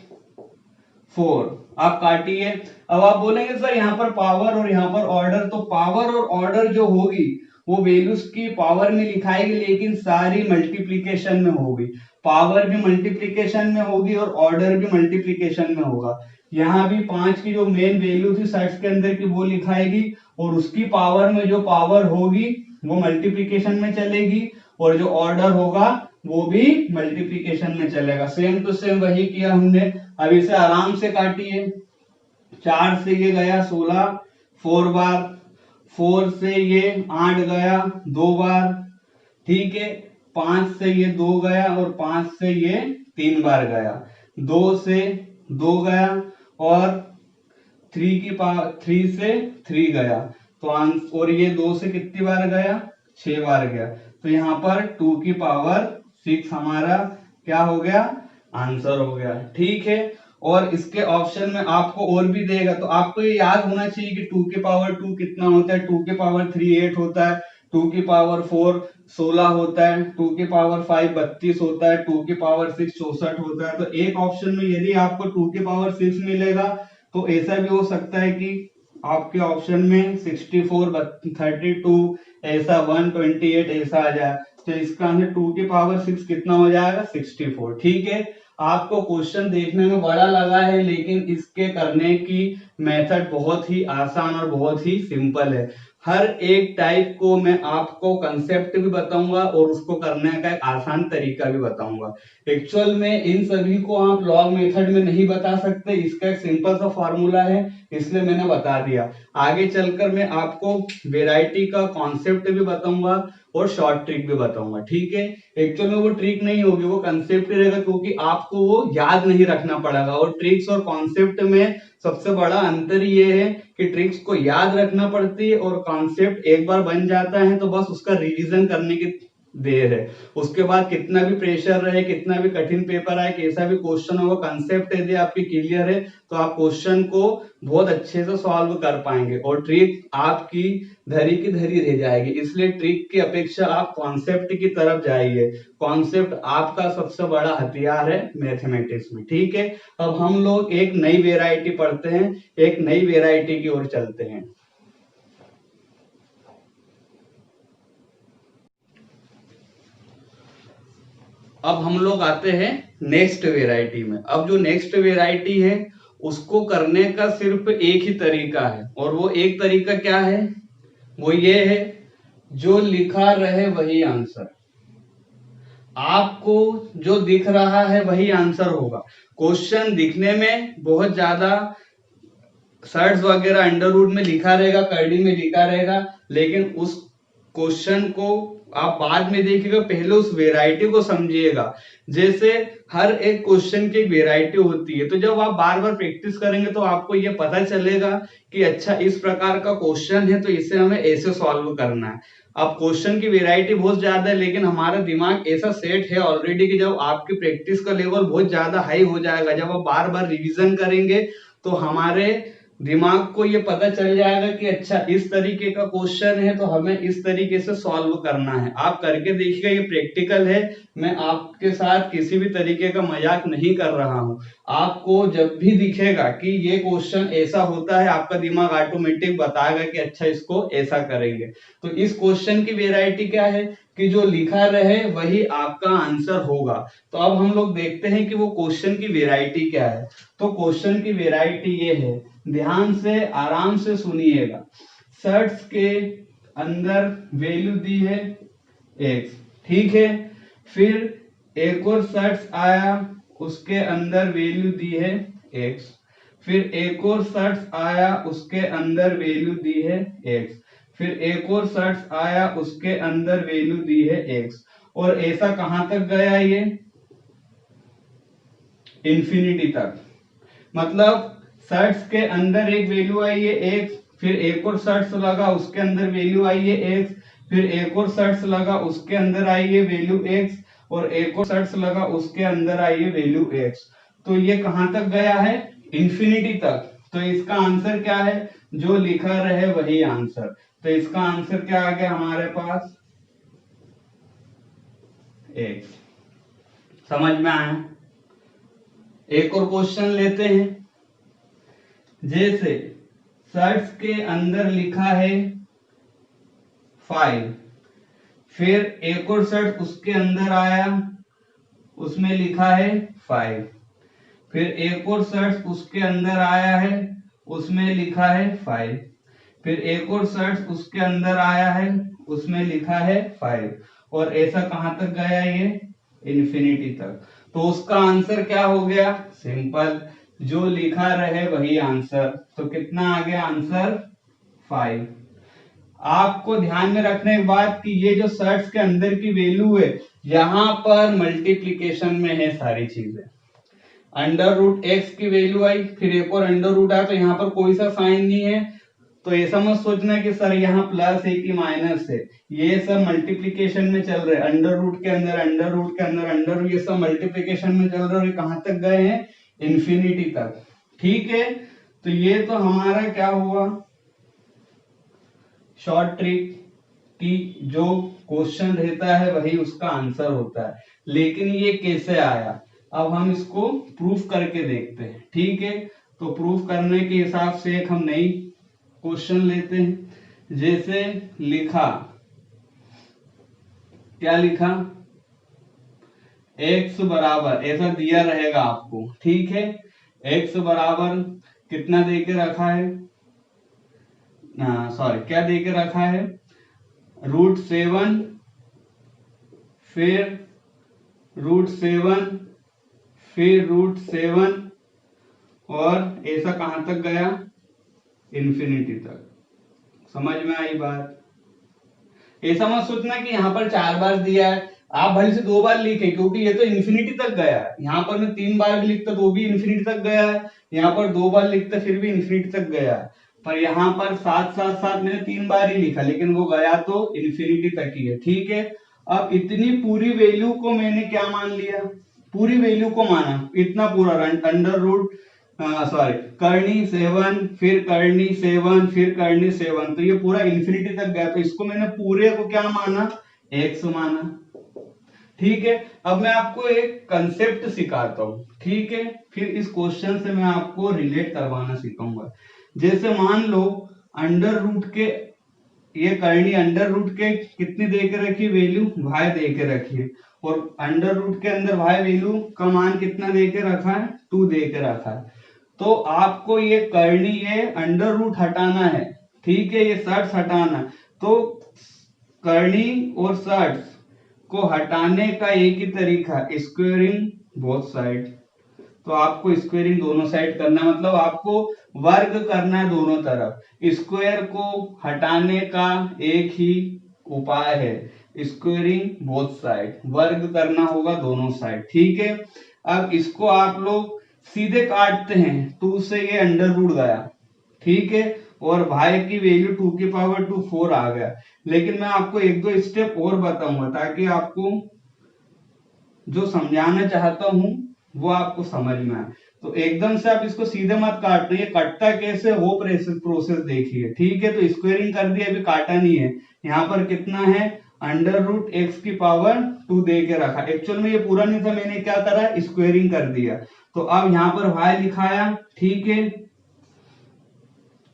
4। आप काटिए। अब आप बोलेंगे सर यहाँ पर पावर और यहाँ पर ऑर्डर, तो पावर और ऑर्डर जो होगी वो वैल्यूज की पावर में लिखाएगी, लेकिन सारी मल्टीप्लीकेशन में होगी। पावर भी मल्टीप्लीकेशन में होगी और ऑर्डर भी मल्टीप्लीकेशन में होगा। यहाँ भी 5 की जो मेन वैल्यू थी सर्च के अंदर की वो लिखाएगी और उसकी पावर में जो पावर होगी वो मल्टीप्लीकेशन में चलेगी और जो ऑर्डर होगा वो भी मल्टीप्लीकेशन में चलेगा। सेम टू सेम वही किया हमने। अब इसे आराम से काटिए। 4 से ये गया 16 4 बार, 4 से ये 8 गया 2 बार, ठीक है। 5 से ये 2 गया और 5 से ये 3 बार गया, 2 से 2 गया और 3 से 3 गया। तो और ये 2 से कितनी बार गया, 6 बार गया। तो यहाँ पर 2 की पावर 6 हमारा क्या हो गया, आंसर हो गया, ठीक है। और इसके ऑप्शन में आपको और भी देगा, तो आपको ये याद होना चाहिए कि 2 की पावर 2 कितना होता है। 2 की पावर 3 8 होता है, 2 की पावर 4 16 होता है, 2 की पावर 5 32 होता है, 2 की पावर 6 64 होता है। तो एक ऑप्शन में यदि आपको 2 की पावर 6 मिलेगा तो ऐसा भी हो सकता है कि आपके ऑप्शन में 64 32 ऐसा 128 ऐसा आ जाए। तो इसका आंसर 2 की पावर 6 कितना हो जाएगा, 64, ठीक है। आपको क्वेश्चन देखने में बड़ा लगा है, लेकिन इसके करने की मेथड बहुत ही आसान और बहुत ही सिंपल है। हर एक टाइप को मैं आपको कंसेप्ट भी बताऊंगा और उसको करने का एक आसान तरीका भी बताऊंगा। एक्चुअल में इन सभी को आप लॉग मेथड में नहीं बता सकते, इसका एक सिंपल सा फॉर्मूला है, इसलिए मैंने बता दिया। आगे चलकर मैं आपको वेराइटी का कॉन्सेप्ट भी बताऊंगा और शॉर्ट ट्रिक भी बताऊंगा, ठीक है। एक्चुअल में वो ट्रिक नहीं होगी, वो कंसेप्ट ही रहेगा, क्योंकि आपको वो याद नहीं रखना पड़ेगा। और ट्रिक्स और कॉन्सेप्ट में सबसे बड़ा अंतर ये है कि ट्रिक्स को याद रखना पड़ती है और कॉन्सेप्ट एक बार बन जाता है तो बस उसका रिवीजन करने की देर है। उसके बाद कितना भी प्रेशर रहे, कितना भी कठिन पेपर आए, कैसा भी क्वेश्चन होगा, कंसेप्ट यदि आपकी क्लियर है तो आप क्वेश्चन को बहुत अच्छे से सॉल्व कर पाएंगे और ट्रिक आपकी धरी की धरी रह जाएगी। इसलिए ट्रिक की अपेक्षा आप कॉन्सेप्ट की तरफ जाइए। कॉन्सेप्ट आपका सबसे बड़ा हथियार है मैथमेटिक्स में। ठीक है, अब हम लोग एक नई वेराइटी पढ़ते हैं, एक नई वेराइटी की ओर चलते हैं। अब हम लोग आते हैं नेक्स्ट वेराइटी में। अब जो नेक्स्ट वेराइटी है उसको करने का सिर्फ एक ही तरीका है, और वो एक तरीका क्या है? वो ये है, जो लिखा रहे वही आंसर। आपको जो दिख रहा है वही आंसर होगा। क्वेश्चन दिखने में बहुत ज्यादा सर्ट्स वगैरह अंडर रूट में लिखा रहेगा, करली में लिखा रहेगा, लेकिन उस क्वेश्चन को आप बाद में देखिएगा, पहले उस वेराइटी को समझिएगा। जैसे हर एक क्वेश्चन की एक वेराइटी होती है, तो जब आप बार बार प्रैक्टिस करेंगे तो आपको ये पता चलेगा कि अच्छा इस प्रकार का क्वेश्चन है तो इसे हमें ऐसे सॉल्व करना है। अब क्वेश्चन की वेराइटी बहुत ज्यादा है, लेकिन हमारा दिमाग ऐसा सेट है ऑलरेडी कि जब आपकी प्रैक्टिस का लेवल बहुत ज्यादा हाई हो जाएगा, जब आप बार बार रिविजन करेंगे तो हमारे दिमाग को ये पता चल जाएगा कि अच्छा इस तरीके का क्वेश्चन है तो हमें इस तरीके से सॉल्व करना है। आप करके देखिएगा, ये प्रैक्टिकल है, मैं आपके साथ किसी भी तरीके का मजाक नहीं कर रहा हूं। आपको जब भी दिखेगा कि ये क्वेश्चन ऐसा होता है, आपका दिमाग ऑटोमेटिक बताएगा कि अच्छा इसको ऐसा करेंगे। तो इस क्वेश्चन की वेराइटी क्या है कि जो लिखा रहे वही आपका आंसर होगा। तो अब हम लोग देखते हैं कि वो क्वेश्चन की वेराइटी क्या है। तो क्वेश्चन की वेराइटी ये है, ध्यान से आराम से सुनिएगा। सर्ट्स के अंदर वैल्यू दी है x, ठीक है। फिर एक और सर्ट्स आया, उसके अंदर वैल्यू दी है x। फिर एक और सर्ट्स आया, उसके अंदर वैल्यू दी है x। फिर एक और सर्ट्स आया, उसके अंदर वैल्यू दी है x। और ऐसा कहां तक गया ये? इंफिनिटी तक। मतलब सर्ट्स के अंदर एक वैल्यू आई है x, फिर एक और सर्ट्स लगा उसके अंदर वैल्यू आई है x, फिर एक और सर्ट्स लगा उसके अंदर आई है वैल्यू x, और एक और सर्ट्स लगा उसके अंदर आई है वैल्यू x। तो ये कहां तक गया है? इंफिनिटी तक। तो इसका आंसर क्या है? जो लिखा रहे वही आंसर। तो इसका आंसर क्या आ गया हमारे पास? x। समझ में आया? एक और क्वेश्चन लेते हैं। जैसे सर्ट्स के अंदर लिखा है 5, फिर एक और सर्ट उसके अंदर आया, उसमें लिखा है 5, फिर एक और सर्ट उसके अंदर आया है, उसमें लिखा है 5, फिर एक और सर्ट उसके अंदर आया है, उसमें लिखा है 5, और ऐसा कहां तक गया ये? इन्फिनिटी तक। तो उसका आंसर क्या हो गया? सिंपल, जो लिखा रहे वही आंसर। तो कितना आ गया आंसर? 5। आपको ध्यान में रखने की बात कि ये जो सर्ट्स के अंदर की वैल्यू है, यहां पर मल्टीप्लीकेशन में है सारी चीजें। अंडर रूट एक्स की वैल्यू आई, फिर एक और अंडर रूट आया, तो यहाँ पर कोई सा साइन नहीं है। तो ऐसा मत सोचना कि सर यहाँ प्लस है कि माइनस है, ये सब मल्टीप्लीकेशन में चल रहे हैं। अंडर रूट के अंदर अंडर रूट के अंदर अंडर रूट, ये सब मल्टीप्लीकेशन में चल रहे हैं। कहां तक गए हैं? इंफिनिटी तक। ठीक है, तो ये तो हमारा क्या हुआ? शॉर्ट ट्रिक कि जो क्वेश्चन रहता है वही उसका आंसर होता है। लेकिन ये कैसे आया, अब हम इसको प्रूफ करके देखते हैं। ठीक है, तो प्रूफ करने के हिसाब से एक हम नई क्वेश्चन लेते हैं। जैसे लिखा, क्या लिखा? x बराबर, ऐसा दिया रहेगा आपको, ठीक है। x बराबर कितना दे के रखा है? सॉरी, क्या दे के रखा है? √7, फिर √7, फिर √7, और ऐसा कहां तक गया? इंफिनिटी तक। समझ में आई बात? ऐसा मत सोचना कि यहाँ पर 4 बार दिया है, आप भले से 2 बार लिखे, क्योंकि ये तो इंफिनिटी तक गया है। यहाँ पर मैं 3 बार भी लिखता तो भी इंफिनिटी तक गया है, यहाँ पर 2 बार लिखता फिर भी इंफिनिटी तक गया है। पर यहाँ पर साथ साथ साथ मैंने 3 बार ही लिखा, लेकिन वो गया तो इंफिनिटी तक ही है। ठीक है, अब इतनी पूरी वैल्यू को मैंने क्या मान लिया, पूरी वैल्यू को माना, इतना पूरा अंडर रूट सॉरी करनी 7 फिर करनी 7 फिर करनी 7, तो ये पूरा इंफिनिटी तक गया, तो इसको मैंने पूरे को क्या माना, x माना। ठीक है, अब मैं आपको एक कंसेप्ट सिखाता हूं, ठीक है, फिर इस क्वेश्चन से मैं आपको रिलेट करवाना सिखाऊंगा। जैसे मान लो अंडर रूट के, ये करनी अंडर रूट के कितनी दे के रखी वैल्यू, y दे के रखी है, और अंडर रूट के अंदर y वैल्यू का मान कितना दे के रखा है, 2 दे के रखा है। तो आपको ये करनी है अंडर रूट हटाना है, ठीक है, ये सर्ट्स हटाना है। तो करनी और सर्ट्स को हटाने का एक ही तरीका, स्क्वेयरिंग बोथ साइड। तो आपको स्क्वेयरिंग दोनों साइड करना है, मतलब आपको वर्ग करना है दोनों तरफ। स्क्वायर को हटाने का एक ही उपाय है, स्क्वेयरिंग बोथ साइड, वर्ग करना होगा दोनों साइड, ठीक है। अब इसको आप लोग सीधे काटते हैं, 2 से ये अंडर रूट गया, ठीक है, और भाई की वैल्यू 2 की पावर 2 4 आ गया। लेकिन मैं आपको एक दो स्टेप और बताऊंगा ताकि आपको जो समझाना चाहता हूं वो आपको समझ में आए। तो एकदम से आप इसको सीधे मत काटना, ये कटता कैसे वो प्रोसेस देखिए, ठीक है। तो स्क्वेयरिंग कर दिया, अभी काटा नहीं है। यहाँ पर कितना है, अंडर रूट एक्स की पावर 2 दे के रखा, एक्चुअल में ये पूरा नहीं था, मैंने क्या करा, स्क्वेयरिंग कर दिया। तो अब यहाँ पर y लिखाया, ठीक है।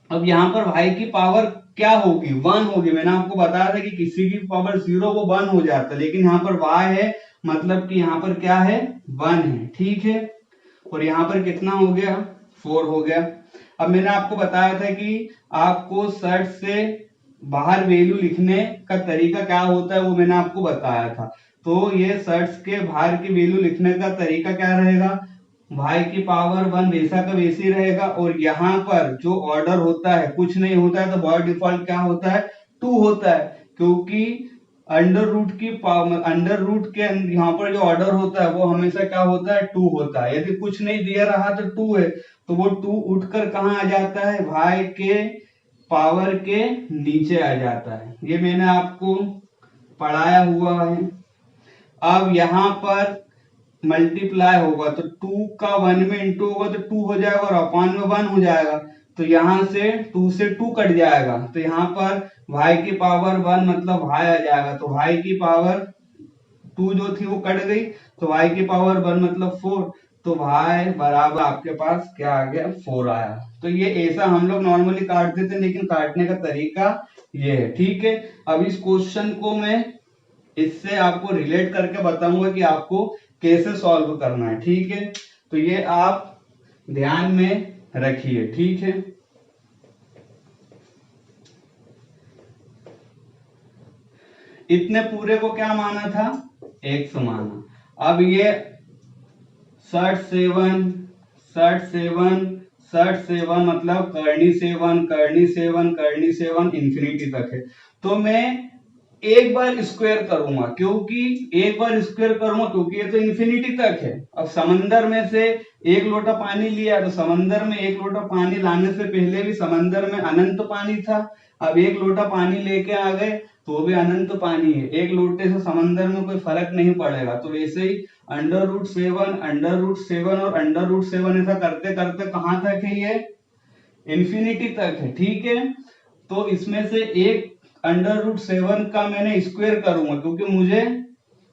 अब यहाँ पर y की पावर क्या होगी, 1 होगी। मैंने आपको बताया था कि किसी की पावर 0 वो 1 हो जाता है, लेकिन यहाँ पर y है, मतलब कि यहाँ पर क्या है, 1 है, ठीक है। और यहाँ पर कितना हो गया, 4 हो गया। अब मैंने आपको बताया था कि आपको सर्च से बाहर वैल्यू लिखने का तरीका क्या होता है, वो मैंने आपको बताया था। तो ये सर्च के बाहर की वैल्यू लिखने का तरीका क्या रहेगा, y की पावर 1 वैसा का वैसे ही रहेगा। और यहाँ पर जो ऑर्डर होता है कुछ नहीं होता है, तो बाय डिफॉल्ट क्या होता है, 2 होता है, क्योंकि अंडर रूट की पावर, अंडर रूट के यहाँ पर जो ऑर्डर होता है वो हमेशा क्या होता है, 2 होता है। यदि कुछ नहीं दिया रहा तो 2 है, तो वो 2 उठकर कहाँ आ जाता है, y के पावर के नीचे आ जाता है। ये मैंने आपको पढ़ाया हुआ है। अब यहाँ पर मल्टीप्लाई होगा, तो 2 का 1 में इंटू होगा तो 2 हो जाएगा, और अपॉन में 1 हो जाएगा। तो यहां से 2 से 2 कट जाएगा, तो यहाँ पर y की पावर 1 मतलब y आ जाएगा। तो y की पावर 2 जो थी वो कट गई, तो y की पावर 1 मतलब 4, तो y बराबर आपके पास क्या आ गया, 4 आया। तो ये ऐसा हम लोग नॉर्मली काटते थे, लेकिन काटने का तरीका ये है, ठीक है। अब इस क्वेश्चन को मैं इससे आपको रिलेट करके बताऊंगा कि आपको कैसे सॉल्व करना है, ठीक है। तो ये आप ध्यान में रखिए, ठीक है। इतने पूरे को क्या माना था, x माना। अब ये 67 मतलब करनी 7 करनी 7 करनी 7 इंफिनिटी तक है। तो मैं एक बार स्क्वायर करूंगा, क्योंकि एक बार स्क्वायर करूंगा क्योंकि ये तो इंफिनिटी तक है। अब समंदर में से एक लोटा पानी लिया, तो समंदर में एक लोटा पानी लाने से पहले भी समंदर में अनंत पानी था। अब एक लोटा पानी लेके आ गए तो भी अनंत पानी है, एक लोटे से समंदर में कोई फर्क नहीं पड़ेगा। तो वैसे ही अंडर रूट 7 और अंडर रूट 7 ऐसा करते करते कहां तक है, ये इंफिनिटी तक है, ठीक है। तो इसमें से एक अंडर रूट 7 का मैंने स्क्वायर करूंगा, क्योंकि मुझे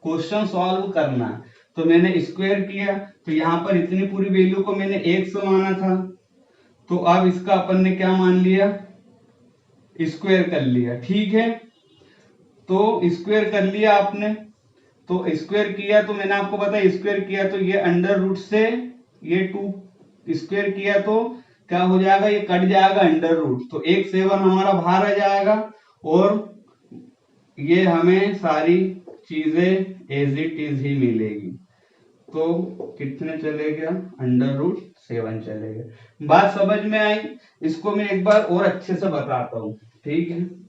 क्वेश्चन सॉल्व करना है। तो मैंने स्क्वायर किया, तो यहाँ पर इतनी पूरी वैल्यू को मैंने x माना था, तो अब इसका अपन ने क्या मान लिया, स्क्वायर कर लिया, ठीक है। तो स्क्वायर कर लिया आपने, तो स्क्वायर किया, तो मैंने आपको बताया स्क्वायर किया तो ये अंडर रूट से ये 2 स्क्वायर किया तो क्या हो जाएगा, ये कट जाएगा अंडर रूट, तो 7 हमारा बाहर आ जाएगा। और ये हमें सारी चीजें एज इट इज ही मिलेगी। तो कितने चले गया, अंडर रूट 7 चले गए। बात समझ में आई, इसको मैं एक बार और अच्छे से बताता हूं, ठीक है।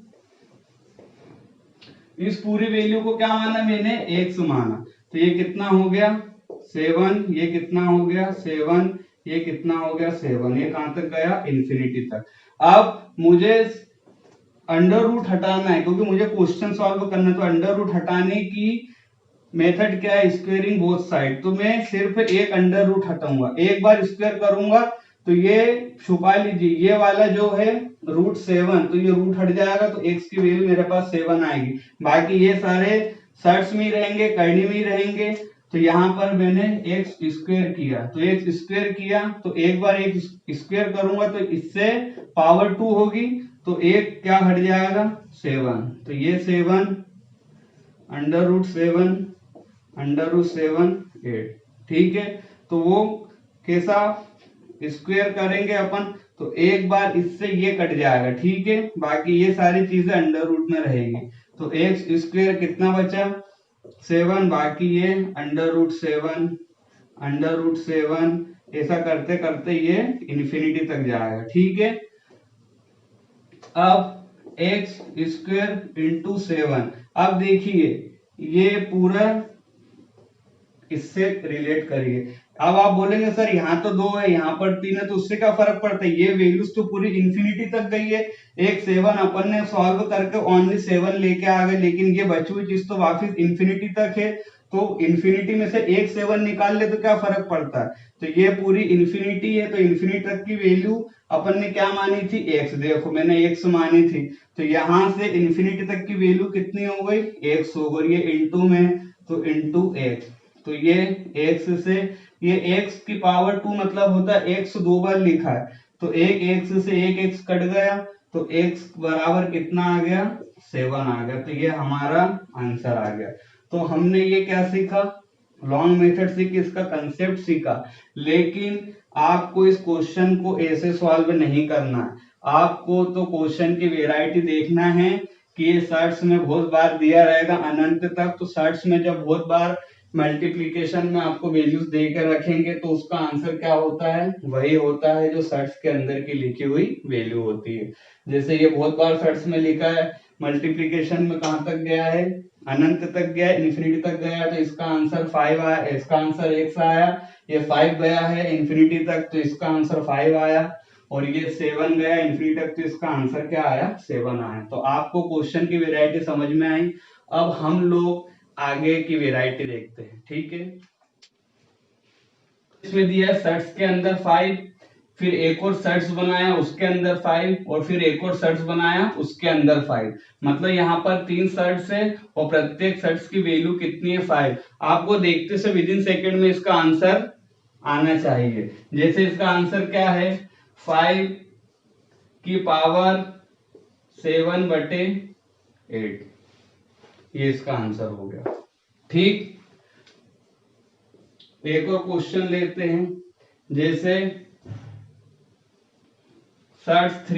इस पूरी वैल्यू को क्या माना मैंने, x माना, तो ये कितना हो गया 7, ये कितना हो गया 7, ये कितना हो गया 7, ये कहां तक गया, इंफिनिटी तक। अब मुझे अंडर रूट हटाना है क्योंकि मुझे क्वेश्चन सॉल्व करना है, तो अंडर रूट हटाने की मेथड क्या है, स्क्वेयरिंग बोथ साइड। तो मैं सिर्फ एक अंडर रूट हटाऊंगा, एक बार स्क्वायर करूंगा तो ये छुपा लीजिए, ये वाला जो है √7, तो ये रूट हट जाएगा तो x की वैल्यू मेरे पास 7 आएगी। बाकी ये सारे सर्ट्स में ही रहेंगे, कर्ली में ही रहेंगे। तो यहाँ पर मैंने एक्स स्क्वायर किया, तो एक्स स्क्वायर किया तो एक बार एक स्क्वायर करूंगा तो इससे पावर 2 होगी, तो एक क्या हट जाएगा 7, तो ये 7 √7 8, ठीक है। तो वो कैसा स्क्वायर करेंगे अपन, तो एक बार इससे ये कट जाएगा, ठीक है। बाकी ये सारी चीजें अंडर रूट में रहेगी, तो एक्स स्क्वायर कितना बचा 7, बाकी ये √7 ऐसा करते करते ये इन्फिनिटी तक जाएगा, ठीक है। अब एक्स स्क्वायर इंटू 7, अब देखिए ये पूरा इससे रिलेट करिए। अब आप बोलेंगे सर यहाँ तो 2 है, यहाँ पर 3 है, तो उससे क्या फर्क पड़ता है, ये वैल्यूज तो पूरी इन्फिनिटी तक गई है। एक 7 अपन ने सॉल्व करके ओनली 7 लेके आ गए, लेकिन ये बची हुई चीज तो वापिस इन्फिनिटी तक है, तो इन्फिनिटी में से एक 7 निकाल ले तो क्या फर्क पड़ता है। तो ये पूरी इन्फिनिटी है, तो इन्फिनिटी तक की वैल्यू अपन ने क्या मानी थी, x। देखो मैंने x मानी थी, तो यहां से इन्फिनिटी तक की वैल्यू कितनी हो गई, x हो गई। ये इंटू में तो इंटू x, तो ये x से ये x की पावर 2 मतलब होता है x 2 बार लिखा है, तो एक x से एक x कट गया, तो x बराबर कितना आ गया 7 आ गया। तो ये हमारा आंसर आ गया। तो हमने ये क्या सीखा, लॉन्ग मेथड सीखी, इसका कंसेप्ट सीखा। लेकिन आपको इस क्वेश्चन को ऐसे सॉल्व नहीं करना है, आपको तो क्वेश्चन की वेराइटी देखना है कि ये सर्ट्स में बहुत बार दिया रहेगा अनंत तक, तो सर्ट्स में जब बहुत बार मल्टीप्लीकेशन में आपको वैल्यूज देकर रखेंगे तो उसका आंसर क्या होता है, वही होता है जो सर्ट्स के अंदर की लिखी हुई वैल्यू होती है। जैसे ये बहुत बार सर्ट्स में लिखा है, मल्टीप्लीकेशन में कहां तक गया है, अनंत तक गया, इन्फिनिटी तक गया, तो इसका आंसर 5 आया, इसका आंसर x आया। ये 5 गया है इन्फिनिटी तक, तो इसका आंसर 5 आया। और ये 7 गया इन्फिनिटी तक, तो इसका आंसर क्या आया 7 आया। तो आपको क्वेश्चन की वेराइटी समझ में आई। अब हम लोग आगे की वेराइटी देखते हैं, ठीक है। इसमें दिया है सर्ट्स के अंदर 5, फिर एक और सर्ट्स बनाया उसके अंदर 5, और फिर एक और सर्ट्स बनाया उसके अंदर 5। मतलब यहाँ पर 3 सर्ट्स है और प्रत्येक सर्ट्स की वैल्यू कितनी है 5। आपको देखते से विदिन सेकेंड में इसका आंसर आना चाहिए। जैसे इसका आंसर क्या है, 5 की पावर 7/8, ये इसका आंसर हो गया, ठीक। एक और क्वेश्चन लेते हैं, जैसे सर्ट्स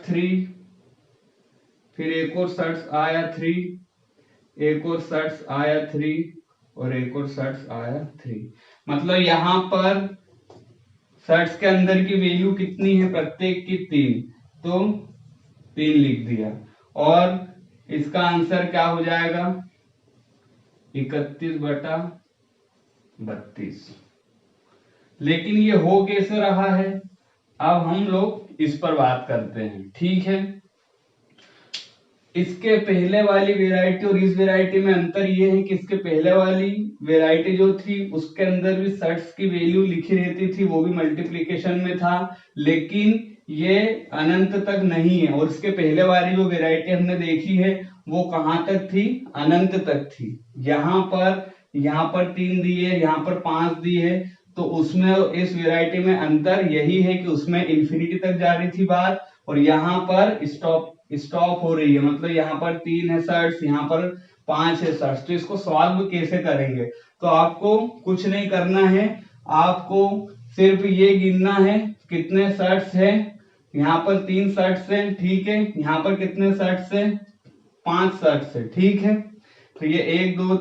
3, फिर एक और सर्ट्स आया 3, एक और सर्ट्स आया 3, और एक और सर्ट्स आया 3। मतलब यहां पर सर्ट्स के अंदर की वैल्यू कितनी है, प्रत्येक की 3, तो 3 लिख दिया। और इसका आंसर क्या हो जाएगा 31/32। लेकिन ये हो कैसे रहा है, अब हम लोग इस पर बात करते हैं, ठीक है। इसके पहले वाली वेराइटी और इस वेराइटी में अंतर ये है कि इसके पहले वाली वेराइटी जो थी उसके अंदर भी सर्ट्स की वैल्यू लिखी रहती थी, वो भी मल्टीप्लिकेशन में था, लेकिन ये अनंत तक नहीं है। और इसके पहले वाली जो वेराइटी हमने देखी है वो कहां तक थी, अनंत तक थी। यहाँ पर 3 दी है, यहाँ पर 5 दी है, तो उसमें इस वेराइटी में अंतर यही है कि उसमें इन्फिनिटी तक जा रही थी बात, और यहाँ पर स्टॉप हो रही है। मतलब यहाँ पर 3 है सर्ट्स, यहाँ पर 5 है सर्ट्स। तो इसको सॉल्व कैसे करेंगे, तो आपको कुछ नहीं करना है, आपको सिर्फ ये गिनना है कितने सर्ट्स है। यहाँ पर 3 सर्ट्स है, ठीक है। यहाँ पर कितने सर्ट्स है, 5 सर्ट्स है, ठीक है। तो ये 1 2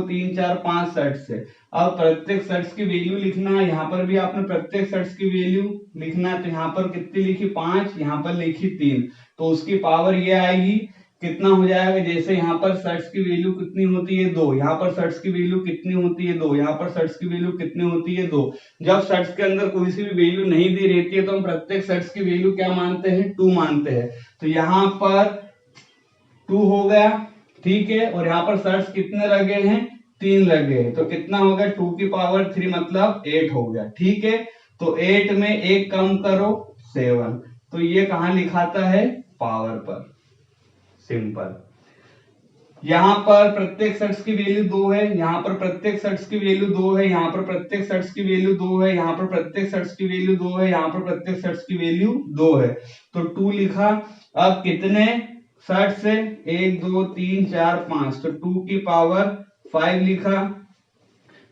3 4 5 सर्ट्स है। अब प्रत्येक सर्ट्स की वैल्यू लिखना है, यहाँ पर भी आपने प्रत्येक सर्ट्स की वैल्यू लिखना है। तो यहाँ पर कितनी लिखी 5, यहाँ पर लिखी 3, तो उसकी पावर ये आएगी कितना हो जाएगा, जैसे यहाँ पर सर्ट्स की वैल्यू कितनी होती है 2, यहाँ पर सर्ट्स की वैल्यू कितनी होती है 2, यहाँ पर सर्ट्स की वैल्यू कितनी होती है 2। जब सर्ट्स के अंदर कोई सी भी वैल्यू नहीं दी रहती है तो हम प्रत्येक सर्ट्स की वैल्यू क्या मानते हैं, 2 मानते हैं। तो यहाँ पर 2 हो गया, ठीक है। और यहाँ पर सर्ट्स कितने लगे हैं, 3 लगे हैं, तो कितना हो गया 2 की पावर 3 मतलब 8 हो गया, ठीक है। तो 8 में 1 कम करो 7, तो ये कहाँ लिखाता है, पावर पर, सिंपल। यहाँ पर प्रत्येक सर्ट्स की वैल्यू 2 है, यहाँ पर प्रत्येक सर्ट्स की वैल्यू 2 है, यहाँ पर प्रत्येक सर्ट्स की वैल्यू 2 है, यहाँ पर प्रत्येक सर्ट्स की वैल्यू 2 है, यहाँ पर प्रत्येक सर्ट्स की वैल्यू 2 है, तो 2 लिखा। अब कितने सर्ट्स है, 1 2 3 4 5, तो 2 की पावर 5 लिखा।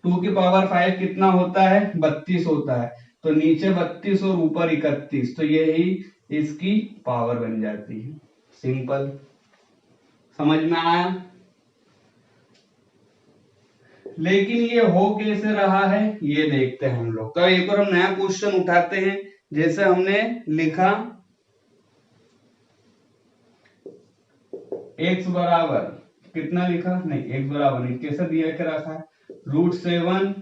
2 की पावर 5 कितना होता है, 32 होता है, तो नीचे 32 और ऊपर 31, तो यही इसकी पावर बन जाती है, सिंपल। समझ में आया। लेकिन ये हो कैसे रहा है ये देखते हैं हम लोग। तो एक और हम नया क्वेश्चन उठाते हैं, जैसे हमने लिखा x बराबर कितना लिखा, नहीं x बराबर नहीं, कैसे दिया के रखा है, √7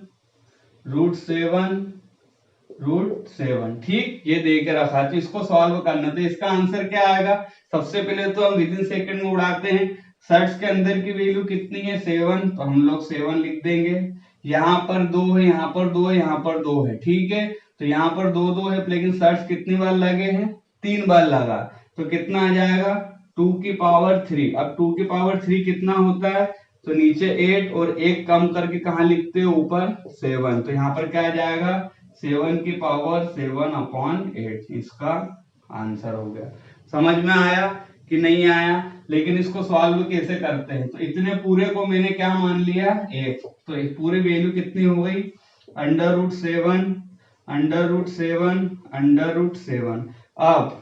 √7, ठीक, ये दे के रखा है। तो इसको सॉल्व करना, तो इसका आंसर क्या आएगा, सबसे पहले तो हम विदिन सेकंड में उड़ाते हैं। सर्ट्स के अंदर की वैल्यू कितनी है 7, तो हम लोग 7 लिख देंगे। यहाँ पर 2 है, यहाँ पर 2 है, यहाँ पर 2 है, ठीक है। तो यहाँ पर 2 2 है, लेकिन सर्ट्स कितनी बार लगे हैं, 3 बार लगा, तो कितना आ जाएगा 2 की पावर 3। अब 2 की पावर 3 कितना होता है, तो नीचे 8 और 1 कम करके कहाँ लिखते हो, ऊपर 7, तो यहाँ पर क्या आ जाएगा 7 की पावर 7/8, इसका आंसर हो गया। समझ में आया कि नहीं आया। लेकिन इसको सॉल्व कैसे करते हैं, तो इतने पूरे को मैंने क्या मान लिया 1, तो एक पूरी वैल्यू कितनी हो गई, √7 √7 अब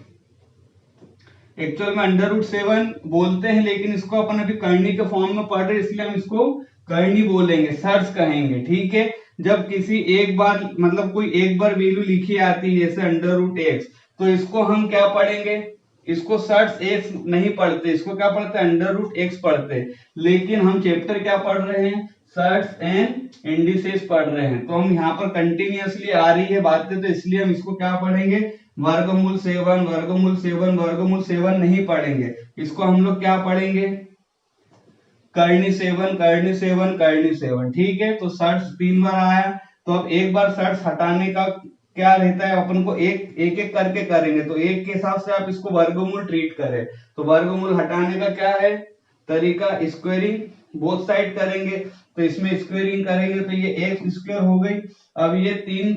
एक्चुअल में √7 बोलते हैं, लेकिन इसको अपन अभी करनी के फॉर्म में पढ़ रहे, इसलिए हम इसको करनी बोलेंगे, सर्च कहेंगे, ठीक है। जब किसी एक बार मतलब कोई एक बार वैल्यू लिखी आती है जैसे √x, तो इसको हम क्या पढ़ेंगे, इसको सर्च x नहीं पढ़ते, इसको क्या पढ़ते हैं, √x पढ़ते। लेकिन हम चैप्टर क्या पढ़ रहे हैं, सर्च एंड इंडिसेस पढ़ रहे हैं, तो हम यहाँ पर कंटिन्यूअसली आ रही है बातें, तो इसलिए हम इसको क्या पढ़ेंगे, √7 नहीं पढ़ेंगे, इसको हम लोग क्या पढ़ेंगे, करनी 7, ठीक है। तो सर्च 3 बार आया, तो अब एक बार सर्च हटाने का क्या रहता है, अपन को एक करके करेंगे, तो एक के हिसाब से आप इसको वर्गमूल ट्रीट करें। तो वर्गमूल हटाने का क्या है तरीका, स्क्वेयरिंग बोथ साइड करेंगे, तो इसमें स्क्वेयरिंग करेंगे तो ये x² हो गई। अब ये 3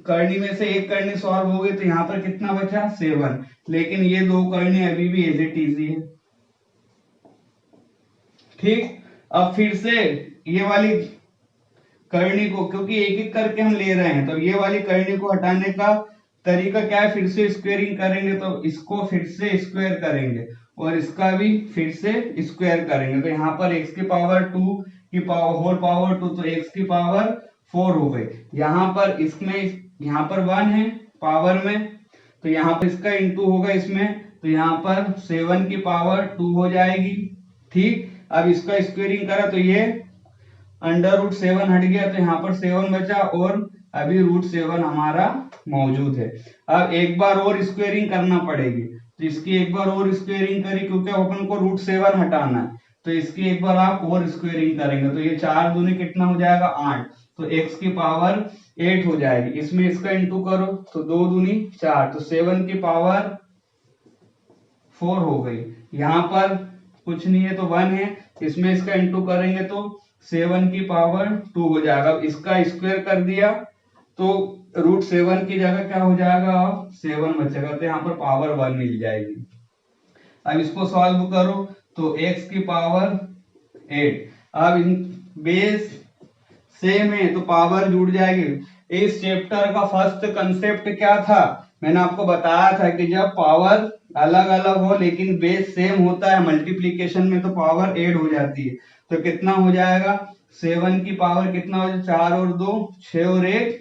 करनी में से एक करनी सॉल्व हो गई, तो यहाँ पर कितना बचा 7, लेकिन ये 2 करनी अभी भी एज इट इज है, ठीक। अब फिर से ये वाली करनी को, क्योंकि एक एक करके हम ले रहे हैं, तो ये वाली करनी को हटाने का तरीका क्या है, फिर से स्क्वेयरिंग करेंगे, तो इसको फिर से स्क्वायर करेंगे और इसका भी फिर से स्क्वायर करेंगे, तो यहाँ पर x की पावर 2 की पावर होल पावर 2, तो x की पावर 4 हो गई। यहाँ पर इसमें यहाँ पर 1 है पावर में, तो यहाँ पर इसका इंटू होगा इसमें, तो यहाँ पर 7 की पावर 2 हो जाएगी, ठीक। अब इसका स्क्वेयरिंग करा तो ये √7 हट गया, तो यहाँ पर 7 बचा और अभी √7 हमारा मौजूद है। अब एक बार और स्क्वेयरिंग करना पड़ेगी, तो इसकी एक बार और स्क्वेयरिंग करी, क्योंकि अपन को √7 हटाना है, तो इसकी एक बार आप और स्क्वेयरिंग करेंगे, तो ये 4 दूनी कितना हो जाएगा 8, तो x की पावर 8 हो जाएगी। इसमें इसका इंटू करो तो 2 दूनी 4, तो 7 की पावर 4 हो गई। यहाँ पर कुछ नहीं है तो 1 है, इसमें इसका इंटू करेंगे तो 7 की पावर 2 हो जाएगा। इसका स्क्वायर कर दिया तो √7 की जगह क्या हो जाएगा, 7 बचेगा, तो यहाँ पर पावर 1 मिल जाएगी। अब इसको सॉल्व करो तो x की पावर 8, अब इन बेस सेम है तो पावर जुड़ जाएगी। इस चैप्टर का फर्स्ट कंसेप्ट क्या था, मैंने आपको बताया था कि जब पावर अलग अलग हो लेकिन बेस सेम होता है मल्टीप्लीकेशन में, तो पावर ऐड हो जाती है, तो कितना हो जाएगा 7 की पावर कितना हो जाएगा, 4 और 2 6 और 1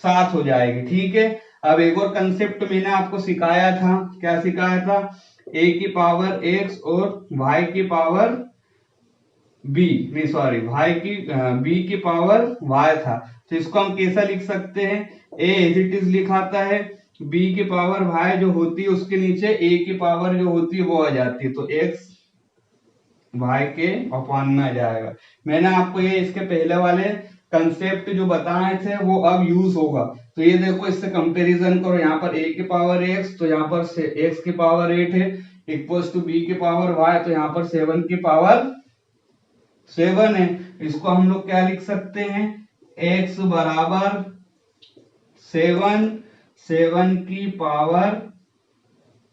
7 हो जाएगी, ठीक है। अब एक और कंसेप्ट मैंने आपको सिखाया था, क्या सिखाया था, a की पावर x और y की पावर b, नहीं सॉरी, b की पावर y था। तो इसको हम कैसा लिख सकते हैं, a एज इट इज लिखाता है, b की पावर y जो होती है उसके नीचे a की पावर जो होती है वो आ जाती है, तो x y के अपॉन में आ जाएगा। मैंने आपको ये इसके पहले वाले कंसेप्ट जो बताए थे वो अब यूज होगा। तो ये देखो, इससे कंपैरिजन करो, यहाँ पर a की पावर x, तो यहाँ पर x की पावर 8 है, इक्वल्स टू b की पावर y, तो यहाँ पर 7 की पावर 7 है। इसको हम लोग क्या लिख सकते हैं, x बराबर 7 की पावर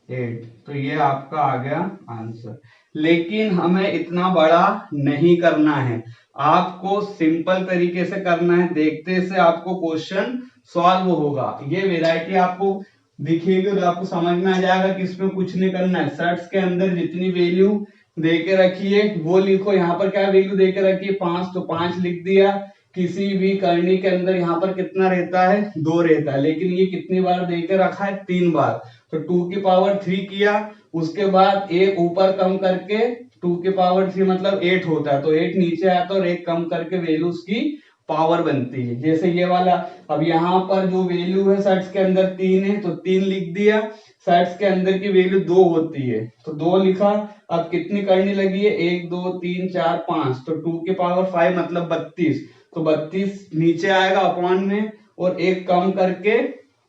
8। तो ये आपका आ गया आंसर। लेकिन हमें इतना बड़ा नहीं करना है, आपको सिंपल तरीके से करना है, देखते से आपको क्वेश्चन सॉल्व होगा। ये वैरायटी आपको दिखेगी और आपको समझ में आ जाएगा कि इसमें कुछ नहीं करना है। सर्ट्स के अंदर जितनी वैल्यू दे के रखी है वो लिखो। यहाँ पर क्या वैल्यू दे के रखी है, 5, तो 5 लिख दिया। किसी भी करनी के अंदर यहाँ पर कितना रहता है, 2 रहता है, लेकिन ये कितनी बार दे के रखा है, 3 बार। तो 2 की पावर 3 किया, उसके बाद एक ऊपर कम करके 2 की पावर 3 मतलब 8 होता है, तो 8 नीचे आता है और एक कम करके वैल्यू उसकी पावर बनती है, जैसे ये वाला। अब यहाँ पर जो वैल्यू है सर्ट्स के अंदर 3 है, तो 3 लिख दिया। सर्ट्स के अंदर की वैल्यू 2 होती है, तो 2 लिखा। अब कितनी करनी लगी है, 1 2 3 4 5, तो 2 की पावर 5 मतलब 32, तो 32 नीचे आएगा अपॉन में, और एक कम करके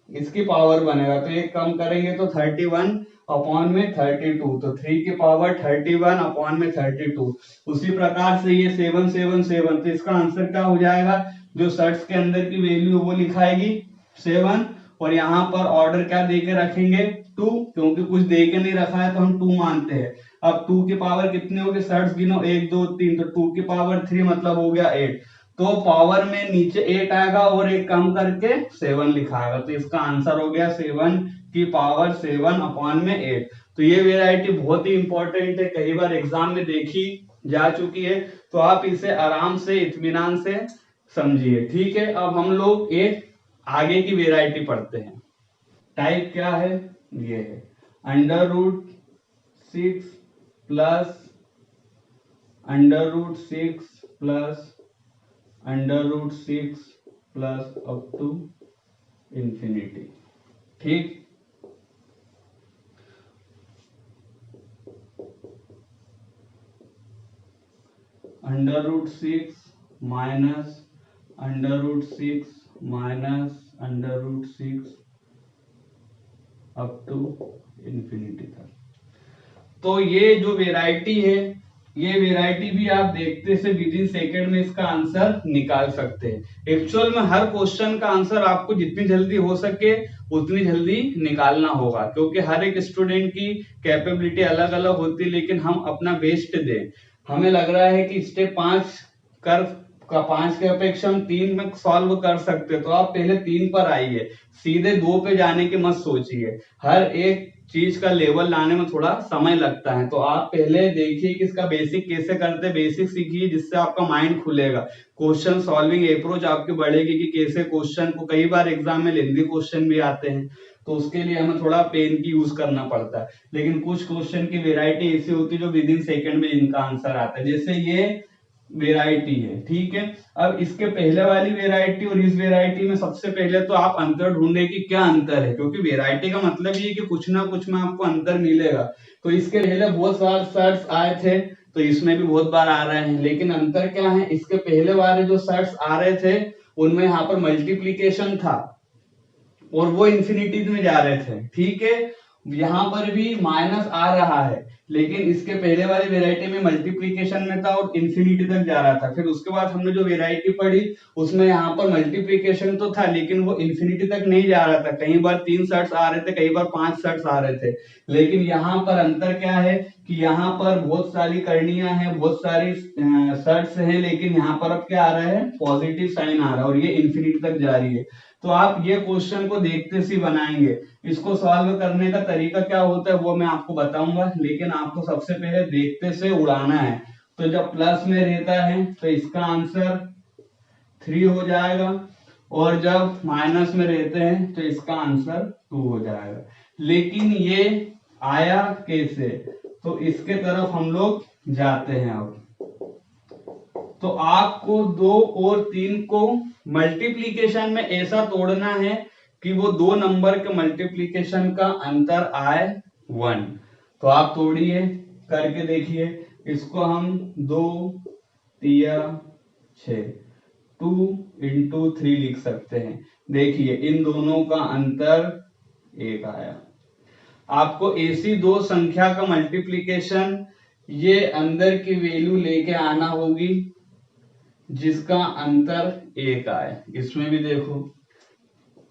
इसकी पावर बनेगा, तो एक कम करेंगे तो 31 अपॉन में 32, तो 3 की पावर 31 अपॉन में 32। उसी प्रकार से ये 7 7 7, तो इसका आंसर क्या हो जाएगा, जो सर्ट्स के अंदर की वैल्यू वो लिखाएगी 7, और यहाँ पर ऑर्डर क्या दे के रखेंगे, 2, क्योंकि कुछ दे के नहीं रखा है तो हम 2 मानते हैं। अब 2 की पावर कितने हो गए, सर्ट्स गिनो, 1 2 3, तो 2 की पावर 3 मतलब हो गया 8, तो पावर में नीचे 8 आएगा और एक कम करके 7 लिखाएगा, तो इसका आंसर हो गया 7 की पावर 7 अपॉन में 8। तो ये वेराइटी बहुत ही इंपॉर्टेंट है, कई बार एग्जाम में देखी जा चुकी है, तो आप इसे आराम से इत्मीनान से समझिए, ठीक है। अब हम लोग एक आगे की वेराइटी पढ़ते हैं। टाइप क्या है, ये है √6 plus √6 plus √6 plus up to infinity, ठीक। √6 minus √6 minus √6 up to infinity तक। तो ये जो वेराइटी है, ये वेराइटी भी आप देखते से विद इन सेकेंड में इसका आंसर निकाल सकते हैं। एक्चुअल में हर क्वेश्चन का आंसर आपको जितनी जल्दी हो सके उतनी जल्दी निकालना होगा, क्योंकि हर एक स्टूडेंट की कैपेबिलिटी अलग अलग होती है, लेकिन हम अपना बेस्ट दें। हमें लग रहा है कि स्टेप 5 कर का 5 के अपेक्षा हम 3 में सॉल्व कर सकते, तो आप पहले 3 पर आइए, सीधे 2 पे जाने की मत सोचिए। हर एक चीज का लेवल लाने में थोड़ा समय लगता है, तो आप पहले देखिए कि इसका बेसिक कैसे करते हैं, बेसिक सीखिए, जिससे आपका माइंड खुलेगा, क्वेश्चन सॉल्विंग अप्रोच आपकी बढ़ेगी कि कैसे क्वेश्चन को, कई बार एग्जाम में लेंथी क्वेश्चन भी आते हैं, तो उसके लिए हमें थोड़ा पेन की यूज करना पड़ता है। लेकिन कुछ क्वेश्चन की वेराइटी ऐसी होती है जो विद इन सेकेंड में इनका आंसर आता है, जैसे ये वेराइटी है, ठीक है। अब इसके पहले वाली वेराइटी और इस वेराइटी में सबसे पहले तो आप अंतर ढूंढे कि क्या अंतर है, क्योंकि वेराइटी का मतलब ये है कि कुछ ना कुछ में आपको अंतर मिलेगा। तो इसके पहले बहुत सारे सर्ट्स आए थे, तो इसमें भी बहुत बार आ रहे हैं, लेकिन अंतर क्या है, इसके पहले वाले जो सर्ट्स आ रहे थे उनमें यहाँ पर मल्टीप्लीकेशन था और वो इंफिनिटी में जा रहे थे, ठीक है। यहाँ पर भी माइनस आ रहा है, लेकिन इसके पहले वाली वेराइटी में मल्टीप्लीकेशन में था और इंफिनिटी तक जा रहा था। फिर उसके बाद हमने जो वेराइटी पढ़ी उसमें यहाँ पर मल्टीप्लीकेशन तो था, लेकिन वो इंफिनिटी तक नहीं जा रहा था। कई बार 3 सर्ट्स आ रहे थे, कई बार 5 सर्ट्स आ रहे थे। लेकिन यहाँ पर अंतर क्या है कि यहाँ पर बहुत सारी करणियां हैं, बहुत सारी सर्ट्स हैं, लेकिन यहाँ पर अब क्या आ रहा है, पॉजिटिव साइन आ रहा है और ये इंफिनिटी तक जा रही है। तो आप ये क्वेश्चन को देखते से बनाएंगे। इसको सॉल्व करने का तरीका क्या होता है वो मैं आपको बताऊंगा, लेकिन आपको सबसे पहले देखते से उड़ाना है। तो जब प्लस में रहता है तो इसका आंसर 3 हो जाएगा, और जब माइनस में रहते हैं तो इसका आंसर 2 हो जाएगा। लेकिन ये आया कैसे, तो इसके तरफ हम लोग जाते हैं। अब तो आपको 2 और 3 को मल्टीप्लीकेशन में ऐसा तोड़ना है कि वो 2 नंबर के मल्टीप्लीकेशन का अंतर आए 1। तो आप तोड़िए, करके देखिए। इसको हम 2 तिया 6 2 इंटू 3 लिख सकते हैं। देखिए इन दोनों का अंतर 1 आया। आपको ऐसी दो संख्या का मल्टीप्लीकेशन ये अंदर की वैल्यू लेके आना होगी जिसका अंतर 1 आए। इसमें भी देखो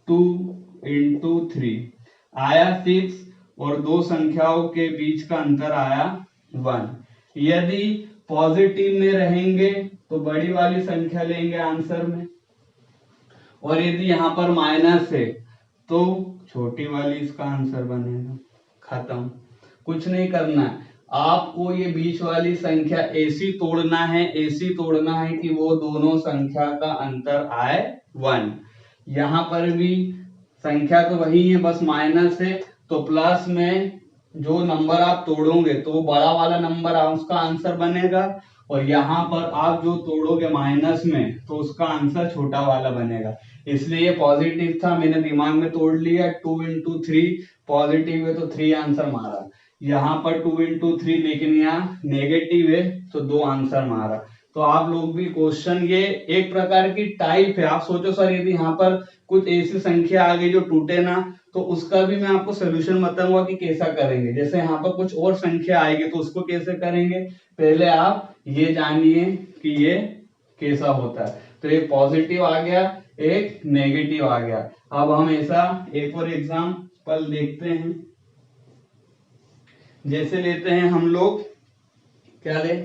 2 इंटू 3 आया 6 और दो संख्याओं के बीच का अंतर आया 1। यदि पॉजिटिव में रहेंगे तो बड़ी वाली संख्या लेंगे आंसर में, और यदि यहां पर माइनस है तो छोटी वाली इसका आंसर बनेगा। खत्म, कुछ नहीं करना है आपको। ये बीच वाली संख्या ऐसी तोड़ना है, ऐसी तोड़ना है कि वो दोनों संख्या का अंतर आए 1। यहां पर भी संख्या तो वही है, बस माइनस है, तो प्लस में जो नंबर आप तोड़ोगे तो वो बड़ा वाला नंबर उसका आंसर बनेगा, और यहाँ पर आप जो तोड़ोगे माइनस में तो उसका आंसर छोटा वाला बनेगा। इसलिए ये पॉजिटिव था, मैंने दिमाग में तोड़ लिया। 2 इंटू 3 पॉजिटिव है तो 3 आंसर मारा। यहाँ पर 2 इंटू 3 लेकिन यहाँ नेगेटिव है तो 2 आंसर मारा। तो आप लोग भी क्वेश्चन, ये एक प्रकार की टाइप है। आप सोचो सर यदि यहाँ पर कुछ ऐसी संख्या आ गई जो टूटे ना, तो उसका भी मैं आपको सोल्यूशन बताऊंगा कि कैसा करेंगे। जैसे यहाँ पर कुछ और संख्या आएगी तो उसको कैसे करेंगे, पहले आप ये जानिए कि ये कैसा होता है। तो एक पॉजिटिव आ गया, एक नेगेटिव आ गया। अब हम ऐसा एक और एग्जाम्पल देखते हैं। जैसे लेते हैं हम लोग, क्या ले,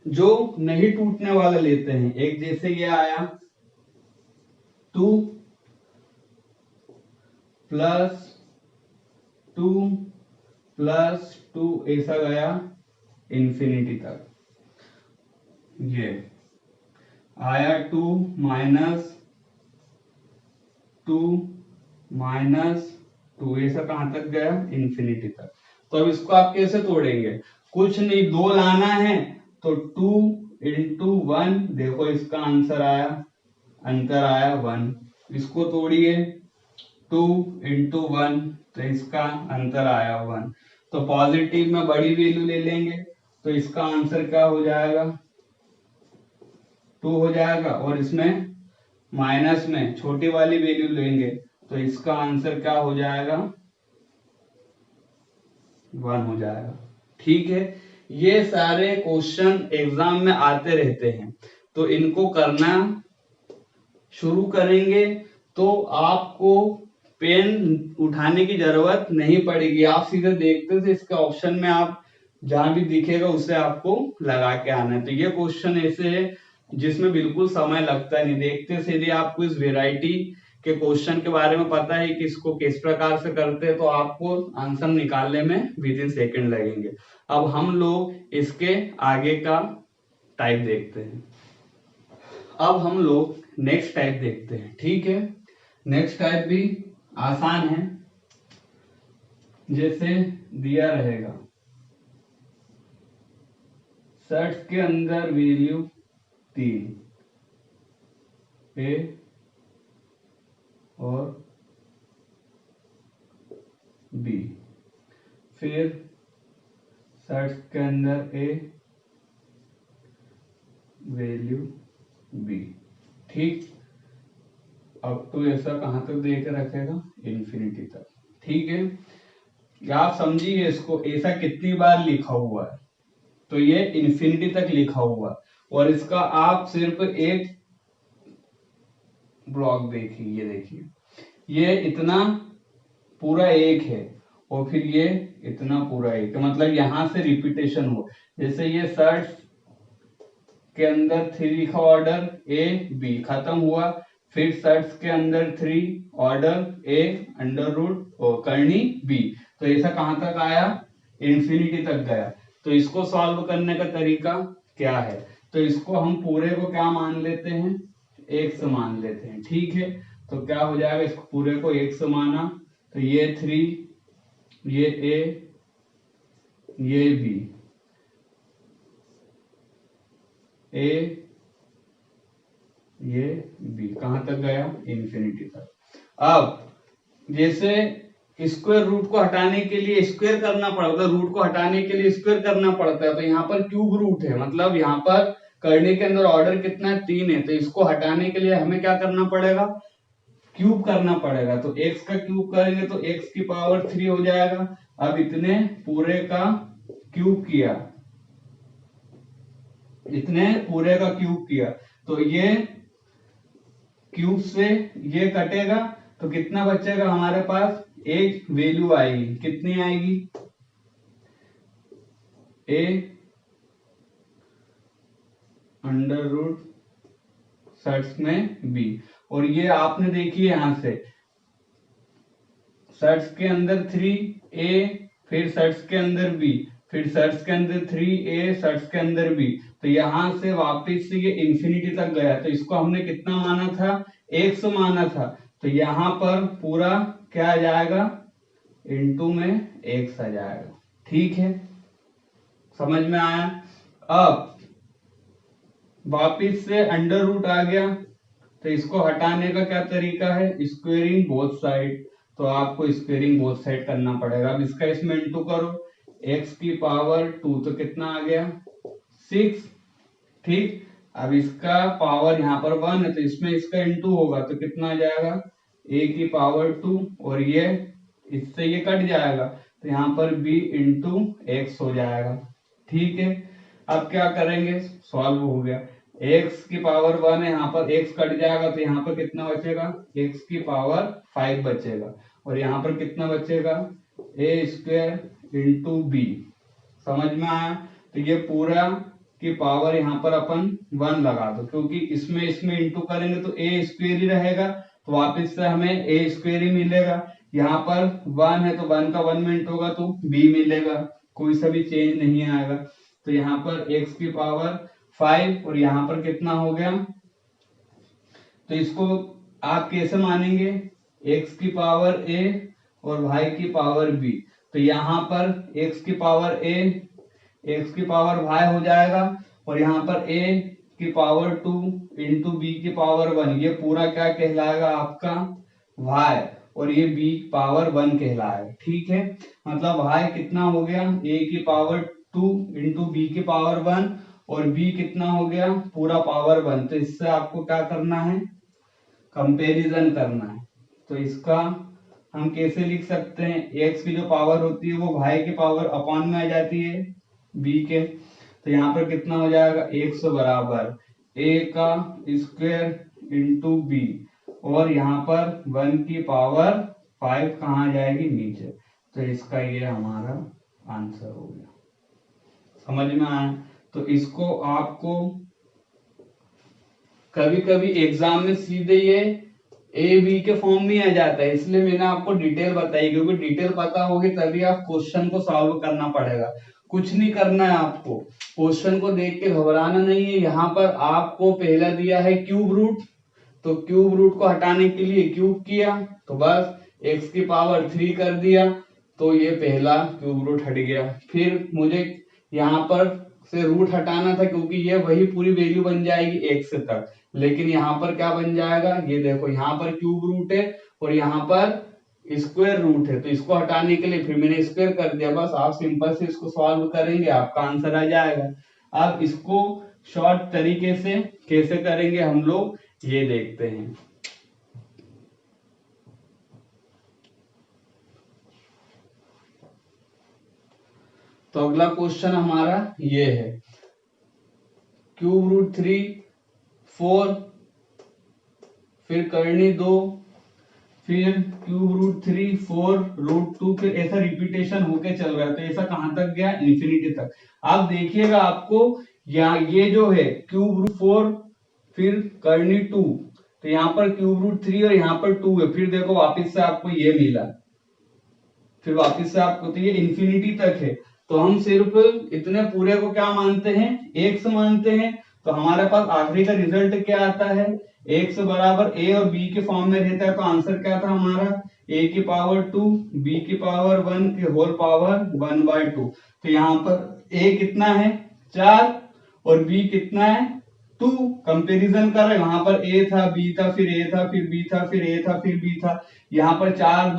जो नहीं टूटने वाला लेते हैं। एक जैसे ये आया 2 प्लस 2 प्लस 2 ऐसा गया इंफिनिटी तक। ये आया 2 माइनस 2 माइनस 2 ऐसा कहां तक गया, इंफिनिटी तक। तो अब इसको आप कैसे तोड़ेंगे, कुछ नहीं, 2 लाना है तो 2 इंटू 1, देखो इसका आंसर आया, अंतर आया 1। इसको तोड़िए 2 इंटू 1 तो इसका अंतर आया 1। तो पॉजिटिव में बड़ी वैल्यू ले लेंगे तो इसका आंसर क्या हो जाएगा, 2 हो जाएगा, और इसमें माइनस में छोटी वाली वैल्यू लेंगे तो इसका आंसर क्या हो जाएगा, 1 हो जाएगा। ठीक है, ये सारे क्वेश्चन एग्जाम में आते रहते हैं, तो इनको करना शुरू करेंगे तो आपको पेन उठाने की जरूरत नहीं पड़ेगी। आप सीधे देखते थे इसके ऑप्शन में, आप जहां भी दिखेगा उसे आपको लगा के आना है। तो ये क्वेश्चन ऐसे है जिसमें बिल्कुल समय लगता नहीं। देखते सीधे आपको इस वेराइटी के क्वेश्चन के बारे में पता है कि इसको किस प्रकार से करते हैं, तो आपको आंसर निकालने में विद इन सेकेंड लगेंगे। अब हम लोग इसके आगे का टाइप देखते हैं। अब हम लोग नेक्स्ट टाइप देखते हैं। ठीक है, नेक्स्ट टाइप भी आसान है। जैसे दिया रहेगा 60 के अंदर वैल्यू 3 ए और बी, फिर 60 के अंदर ए वैल्यू बी। ठीक, अब तो ऐसा कहां तक दे के रखेगा, इंफिनिटी तक। ठीक है, आप समझिए इसको, ऐसा कितनी बार लिखा हुआ है, तो ये इंफिनिटी तक लिखा हुआ है, और इसका आप सिर्फ एक ब्लॉक देखिए, ये देखिए, ये इतना पूरा एक है और फिर ये इतना पूरा एक है, मतलब यहां से रिपीटेशन हो। जैसे ये 60 के अंदर 3 लिखा, ऑर्डर ए बी खत्म हुआ, फिर 60 के अंदर 3 ऑर्डर ए अंडर रूट और करनी बी, तो ऐसा कहां तक आया, इंफिनिटी तक गया। तो इसको सॉल्व करने का तरीका क्या है, तो इसको हम पूरे को क्या मान लेते हैं, x मान लेते हैं। ठीक है, तो क्या हो जाएगा, इसको पूरे को x माना तो ये 3, ये a, ये b, a, ये b, कहां तक गया? इंफिनिटी तक। अब जैसे स्क्वायर रूट को हटाने के लिए स्क्वायर करना पड़ता है, रूट को हटाने के लिए स्क्वायर करना पड़ता है, तो यहाँ पर क्यूब रूट है, मतलब यहाँ पर करने के अंदर ऑर्डर कितना है? 3 है, तो इसको हटाने के लिए हमें क्या करना पड़ेगा? क्यूब करना पड़ेगा। तो x का क्यूब करेंगे तो x की पावर 3 हो जाएगा। अब इतने पूरे का क्यूब किया, इतने पूरे का क्यूब किया, तो ये क्यूब से ये कटेगा, तो कितना बचेगा हमारे पास? एक वैल्यू आएगी, कितनी आएगी? a अंडर रूट सर्ट्स में b, और ये आपने देखिए यहां से सर्ट्स के अंदर 3a, फिर सर्ट्स के अंदर b, फिर सर्ट्स के अंदर 3a, सर्ट्स के अंदर b, तो यहां से वापस से ये इंफिनिटी तक गया, तो इसको हमने कितना माना था? x माना था, तो यहां पर पूरा क्या आ जाएगा? इनटू में x आ जाएगा। ठीक है, समझ में आया? अब वापिस से अंडर रूट आ गया, तो इसको हटाने का क्या तरीका है? स्क्वेयरिंग बोथ साइड, तो आपको स्क्वेयरिंग बोथ साइड करना पड़ेगा। अब इसका इसमें इंटू करो, x की पावर 2, तो कितना आ गया? 6। ठीक, अब इसका पावर यहाँ पर 1 है, तो इसमें इसका इंटू होगा, तो कितना आ जाएगा? a की पावर 2, और ये इससे ये कट जाएगा, तो यहाँ पर b इंटू एक्स हो जाएगा। ठीक है, अब क्या करेंगे? सॉल्व हो गया, x की पावर 1 है, यहाँ पर x कट जाएगा, तो यहाँ पर कितना बचेगा? x की पावर 5 बचेगा, और यहाँ पर कितना बचेगा? a square into B. समझ में आया? तो ये पूरा की पावर यहाँ पर अपन 1 लगा दो, क्योंकि इसमें इंटू करेंगे तो a स्क्वायर ही रहेगा, तो वापस से हमें a स्क्वायर ही मिलेगा। यहाँ पर 1 है, तो 1 का 1 में इंटू होगा तो b मिलेगा, कोई सा भी चेंज नहीं आएगा। तो यहाँ पर x की पावर 5, और यहाँ पर कितना हो गया? तो इसको आप कैसे मानेंगे? x की पावर a और y की पावर b, तो यहाँ पर x की पावर a, x की पावर y हो जाएगा, और यहाँ पर a की पावर 2 इंटू b की पावर 1, ये पूरा क्या कहलाएगा? आपका y, और ये b पावर 1 कहलाएगा। ठीक है, मतलब y कितना हो गया? a की पावर 2 इंटू बी की पावर 1, और b कितना हो गया? पूरा पावर 1। तो इससे आपको क्या करना है? कंपैरिजन करना है। तो इसका हम कैसे लिख सकते हैं? x की जो पावर होती है वो y की पावर अपॉन में आ जाती है b के, तो यहाँ पर कितना हो जाएगा? x बराबर a का स्क्वायर इंटू b, और यहाँ पर 1 की पावर 5 कहाँ जाएगी? नीचे। तो इसका ये हमारा आंसर हो गया। समझ में आया? तो इसको आपको कभी कभी एग्जाम में सीधे ये ए बी के फॉर्म में आ जाता है, इसलिए मैंने आपको डिटेल बताई, क्योंकि डिटेल पता होगी तभी आप क्वेश्चन को सॉल्व करना पड़ेगा। कुछ नहीं करना है आपको, क्वेश्चन को देख के घबराना नहीं है। यहाँ पर आपको पहला दिया है क्यूब रूट, तो क्यूब रूट को हटाने के लिए क्यूब किया, तो बस x की पावर 3 कर दिया, तो ये पहला क्यूब रूट हट गया। फिर मुझे यहाँ पर से रूट हटाना था, क्योंकि ये वही पूरी वैल्यू बन जाएगी x तक, लेकिन यहाँ पर क्या बन जाएगा? ये देखो, यहाँ पर क्यूब रूट है और यहाँ पर स्क्वायर रूट है, तो इसको हटाने के लिए फिर मैंने स्क्वायर कर दिया। बस आप सिंपल से इसको सॉल्व करेंगे, आपका आंसर आ जाएगा। अब इसको शॉर्ट तरीके से कैसे करेंगे हम लोग, ये देखते हैं। तो अगला क्वेश्चन हमारा ये है, क्यूब रूट 3, 4, फिर करनी 2, फिर क्यूब रूट 3, 4, रूट 2, फिर ऐसा रिपीटेशन होके चल रहा है। तो ऐसा कहां तक गया? इंफिनिटी तक। आप देखिएगा, आपको ये जो है क्यूब रूट 4, फिर करनी 2, तो यहाँ पर क्यूब रूट 3 और यहाँ पर 2 है, फिर देखो वापिस से आपको ये मिला, फिर वापिस से आपको, तो ये इंफिनिटी तक है। तो हम सिर्फ इतने पूरे को क्या मानते हैं? एक्स मानते हैं। तो हमारे पास आखिरी का रिजल्ट क्या आता है? एक्स बराबर ए और बी के फॉर्म में रहता है, तो आंसर क्या था हमारा? a की पावर 2, b की पावर 1 के होल पावर 1/2। तो यहाँ पर a कितना है 4 और b कितना है 2। कंपैरिजन कर रहे हैं, वहां पर a था, b था, फिर a था, फिर b था, फिर a था, फिर b था। यहाँ पर 4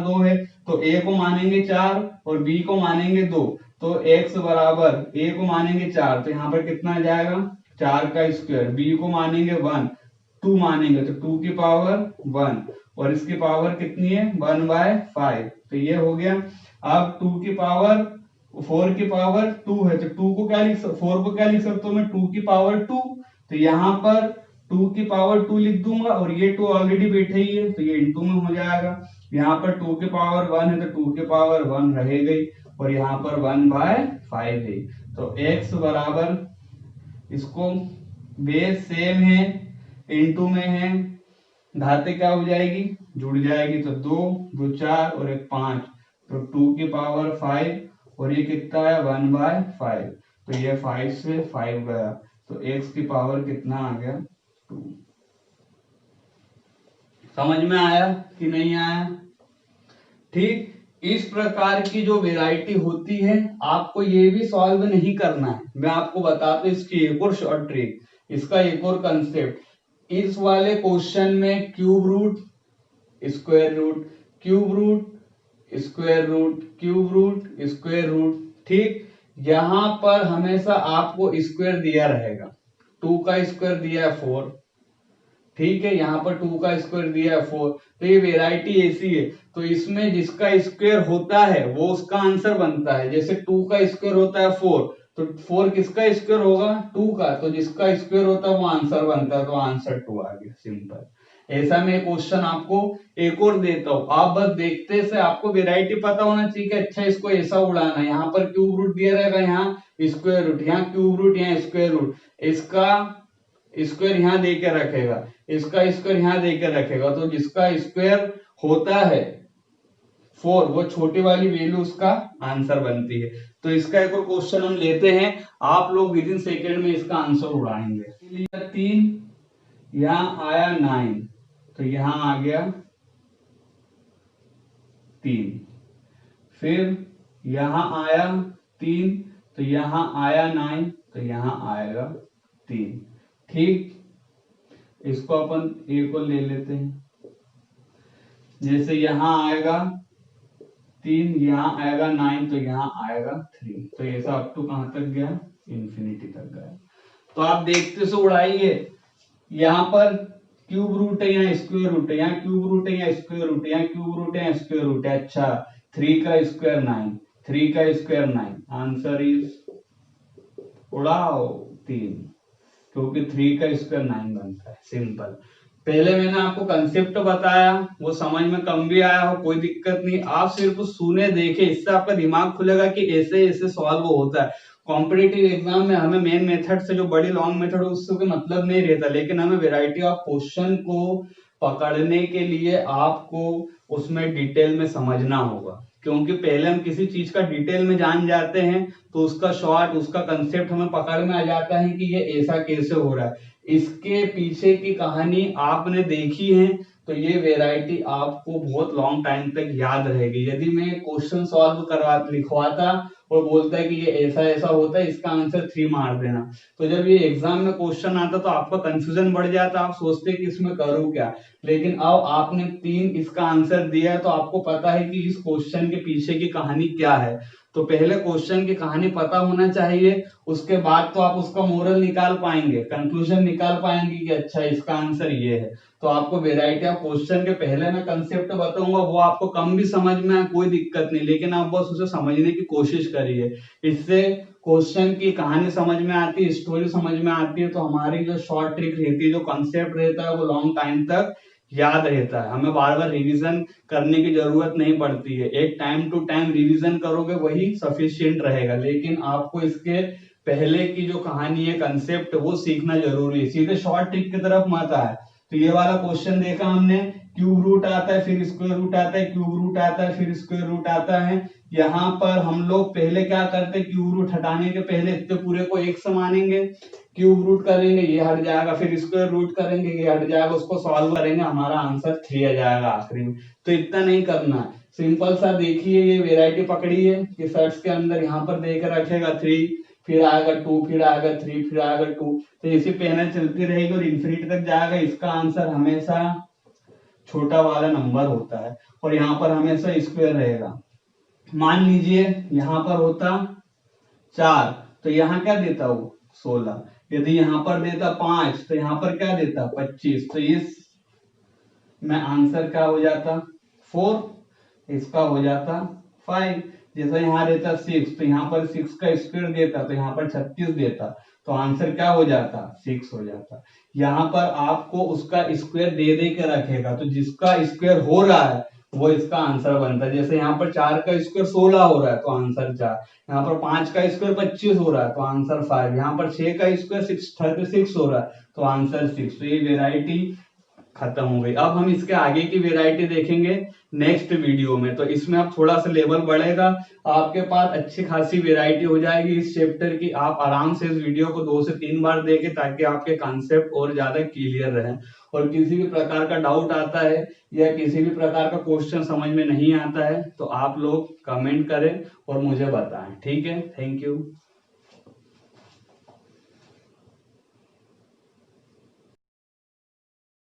2 है, तो a को मानेंगे 4 और b को मानेंगे 2। तो x बराबर a को मानेंगे 4, तो यहाँ पर कितना आ जाएगा 4 का स्क्वायर, b को मानेंगे 1, 2 मानेंगे तो 2 की पावर 1 और इसकी पावर कितनी है 1/5। तो ये हो गया। अब 2 की पावर 4 की पावर 2 है, तो 2 को क्या लिख 4 को क्या लिख सकता हूं मैं 2 की पावर 2। तो यहाँ पर 2 की पावर 2 लिख दूंगा और ये 2 ऑलरेडी बैठे ही है, तो ये इनटू में हो जाएगा। यहाँ पर 2 की पावर 1 है, तो 2 की पावर 1 रह गई और यहाँ पर 1/5 है। तो x बराबर, इसको बेस सेम है, इनटू में है, घाते क्या हो जाएगी जुड़ जाएगी, तो 2 2 4 और 1 5, तो 2 की पावर 5 और ये कितना है 1/5। तो ये 5 से 5 गया, तो x की पावर कितना आ गया 2। समझ में आया कि नहीं आया? ठीक, इस प्रकार की जो वैरायटी होती है आपको ये भी सॉल्व नहीं करना है, मैं आपको बताता हूं इसकी एक और शॉर्ट ट्रिक, इसका एक और कंसेप्ट। इस वाले क्वेश्चन में cube root, square root, cube root, square root, cube root, square root, ठीक। यहां पर हमेशा आपको स्क्वायर दिया रहेगा, 2 का स्क्वायर दिया है 4, ठीक है, यहाँ पर 2 का स्क्वायर दिया है 4। तो ये वेराइटी ऐसी है, तो इसमें जिसका स्क्वायर होता है वो उसका आंसर बनता है। जैसे 2 का स्क्वायर होता है 4, तो 4 किसका स्क्वायर होगा 2 का, तो जिसका स्क्वायर होता है वो आंसर बनता है, तो आंसर 2 आ गया, सिंपल। ऐसा मैं क्वेश्चन आपको एक और देता हूं, आप बस देखते से आपको वेराइटी पता होना चाहिए कि अच्छा इसको ऐसा उड़ाना है। यहाँ पर क्यूब रूट दिया रहेगा, यहाँ स्क्वायर रूट, यहाँ क्यूब रूट, यहाँ स्क्वायर रूट, इसका स्क्वायर यहाँ दे के रखेगा, इसका स्क्वायर यहाँ दे के रखेगा, तो जिसका स्क्वायर होता है 4 वो छोटी वाली वैल्यू उसका आंसर बनती है। तो इसका एक और क्वेश्चन हम लेते हैं, आप लोग विद इन सेकेंड में इसका आंसर उड़ाएंगे। 3 यहाँ आया 9, तो यहाँ आ गया 3, फिर यहाँ आया 3, तो यहाँ आया 9, तो यहाँ आएगा 3, ठीक। इसको अपन ए को ले लेते हैं, जैसे यहाँ आएगा 3, यहाँ आएगा 9, तो यहाँ आएगा 3, तो ऐसा अप टू कहां तक गया इंफिनिटी तक गया। तो आप देखते से उड़ाइए, यहाँ पर क्यूब रूट है, यहाँ स्क्वायर रूट है, यहाँ क्यूब रूट है, यहाँ स्क्वायर रूट है, यहाँ क्यूब रूट है, यहाँ स्क्वायर रूट है। अच्छा 3 का स्क्वायर 9, 3 का स्क्वायर 9, आंसर इज उड़ाओ 3, क्योंकि 3 का स्क्वायर 9 बनता है, सिंपल। पहले मैंने आपको कंसेप्ट बताया, वो समझ में कम भी आया हो कोई दिक्कत नहीं, आप सिर्फ सुने देखे, इससे आपका दिमाग खुलेगा कि ऐसे ऐसे सॉल्व होता है। कॉम्पिटिटिव एग्जाम में हमें मेन मेथड से जो बड़ी लॉन्ग मेथड है उससे कोई मतलब नहीं रहता, लेकिन हमें वैरायटी ऑफ क्वेश्चन को पकड़ने के लिए आपको उसमें डिटेल में समझना होगा, क्योंकि पहले हम किसी चीज का डिटेल में जान जाते हैं तो उसका शॉर्ट, उसका कंसेप्ट हमें पकड़ में आ जाता है कि ये ऐसा कैसे हो रहा है। इसके पीछे की कहानी आपने देखी है तो ये वैरायटी आपको बहुत लॉन्ग टाइम तक याद रहेगी। यदि मैं क्वेश्चन सॉल्व करवा लिखवाता और बोलता है कि ये ऐसा ऐसा होता है, इसका आंसर 3 मार देना, तो जब ये एग्जाम में क्वेश्चन आता तो आपका कंफ्यूजन बढ़ जाता, आप सोचते कि इसमें करूं क्या। लेकिन अब आपने 3 इसका आंसर दिया तो आपको पता है कि इस क्वेश्चन के पीछे की कहानी क्या है। तो पहले क्वेश्चन की कहानी पता होना चाहिए, उसके बाद तो आप उसका मोरल निकाल पाएंगे, कंक्लूजन निकाल पाएंगे कि अच्छा इसका आंसर ये है। तो आपको वैरायटी ऑफ क्वेश्चन के पहले मैं कंसेप्ट बताऊंगा, वो आपको कम भी समझ में आए कोई दिक्कत नहीं, लेकिन आप बस उसे समझने की कोशिश करिए। इससे क्वेश्चन की कहानी समझ में आती है, स्टोरी समझ में आती है, तो हमारी जो शॉर्ट ट्रिक रहती है, जो कंसेप्ट रहता है, वो लॉन्ग टाइम तक याद रहता है। हमें बार बार रिवीजन करने की जरूरत नहीं पड़ती है, एक टाइम टू टाइम रिवीजन करोगे वही सफिशिएंट रहेगा, लेकिन आपको इसके पहले की जो कहानी है, कंसेप्ट, वो सीखना जरूरी है। सीधे शॉर्ट ट्रिक की तरफ मत आए। तो ये वाला क्वेश्चन देखा हमने, क्यूब रूट आता है, फिर स्क्वायर रूट आता है, क्यूब रूट आता है, फिर स्क्वायर रूट आता है। यहाँ पर हम लोग पहले क्या करते हैं, क्यूब रूट हटाने के पहले इतने पूरे को 1 से मानेंगे, क्यूब रूट करेंगे ये हट जाएगा, फिर स्क्वायर रूट करेंगे ये हट जाएगा, उसको सॉल्व करेंगे हमारा आंसर 3 आ जाएगा आखिरी में। तो इतना नहीं करना है, सिंपल सा देखिए ये वेराइटी पकड़ी है कि सेट्स के अंदर यहाँ पर दे के रखेगा 3, फिर आएगा 2, फिर आएगा 3, फिर आएगा 2, तो इसी पैनल चलती रहेगी और इन्फिनिटी तक जाएगा। इसका आंसर हमेशा छोटा वाला नंबर होता है और यहाँ पर हमेशा स्क्वायर रहेगा। मान लीजिए यहाँ पर होता 4, तो यहाँ क्या देता वो 16, यदि यहाँ पर देता 5 तो यहाँ पर क्या देता 25, तो इस में आंसर क्या हो जाता 4, इसका हो जाता 5। जैसा यहाँ रहता 6 तो यहाँ पर 6 का स्क्वायर देता तो यहाँ पर 36 देता, तो आंसर क्या हो जाता 6 हो जाता। यहाँ पर आपको उसका स्क्वायर दे दे के रखेगा, तो जिसका स्क्वायर हो रहा है वो इसका आंसर बनता है। जैसे यहाँ पर 4 का स्क्वायर 16 हो रहा है तो आंसर 4, यहाँ पर 5 का स्क्वायर 25 हो रहा है तो आंसर 5, यहाँ पर 6 का स्क्वायर 36 हो रहा है तो आंसर 6। तो ये वेराइटी खत्म हो गई। अब हम इसके आगे की वेराइटी देखेंगे नेक्स्ट वीडियो में, तो इसमें अब थोड़ा सा लेवल बढ़ेगा, आपके पास अच्छी खासी वेराइटी हो जाएगी इस चैप्टर की। आप आराम से इस वीडियो को 2 से 3 बार देखें ताकि आपके कॉन्सेप्ट और ज्यादा क्लियर रहे। और किसी भी प्रकार का डाउट आता है या किसी भी प्रकार का क्वेश्चन समझ में नहीं आता है तो आप लोग कमेंट करें और मुझे बताएं। ठीक है, थैंक यू।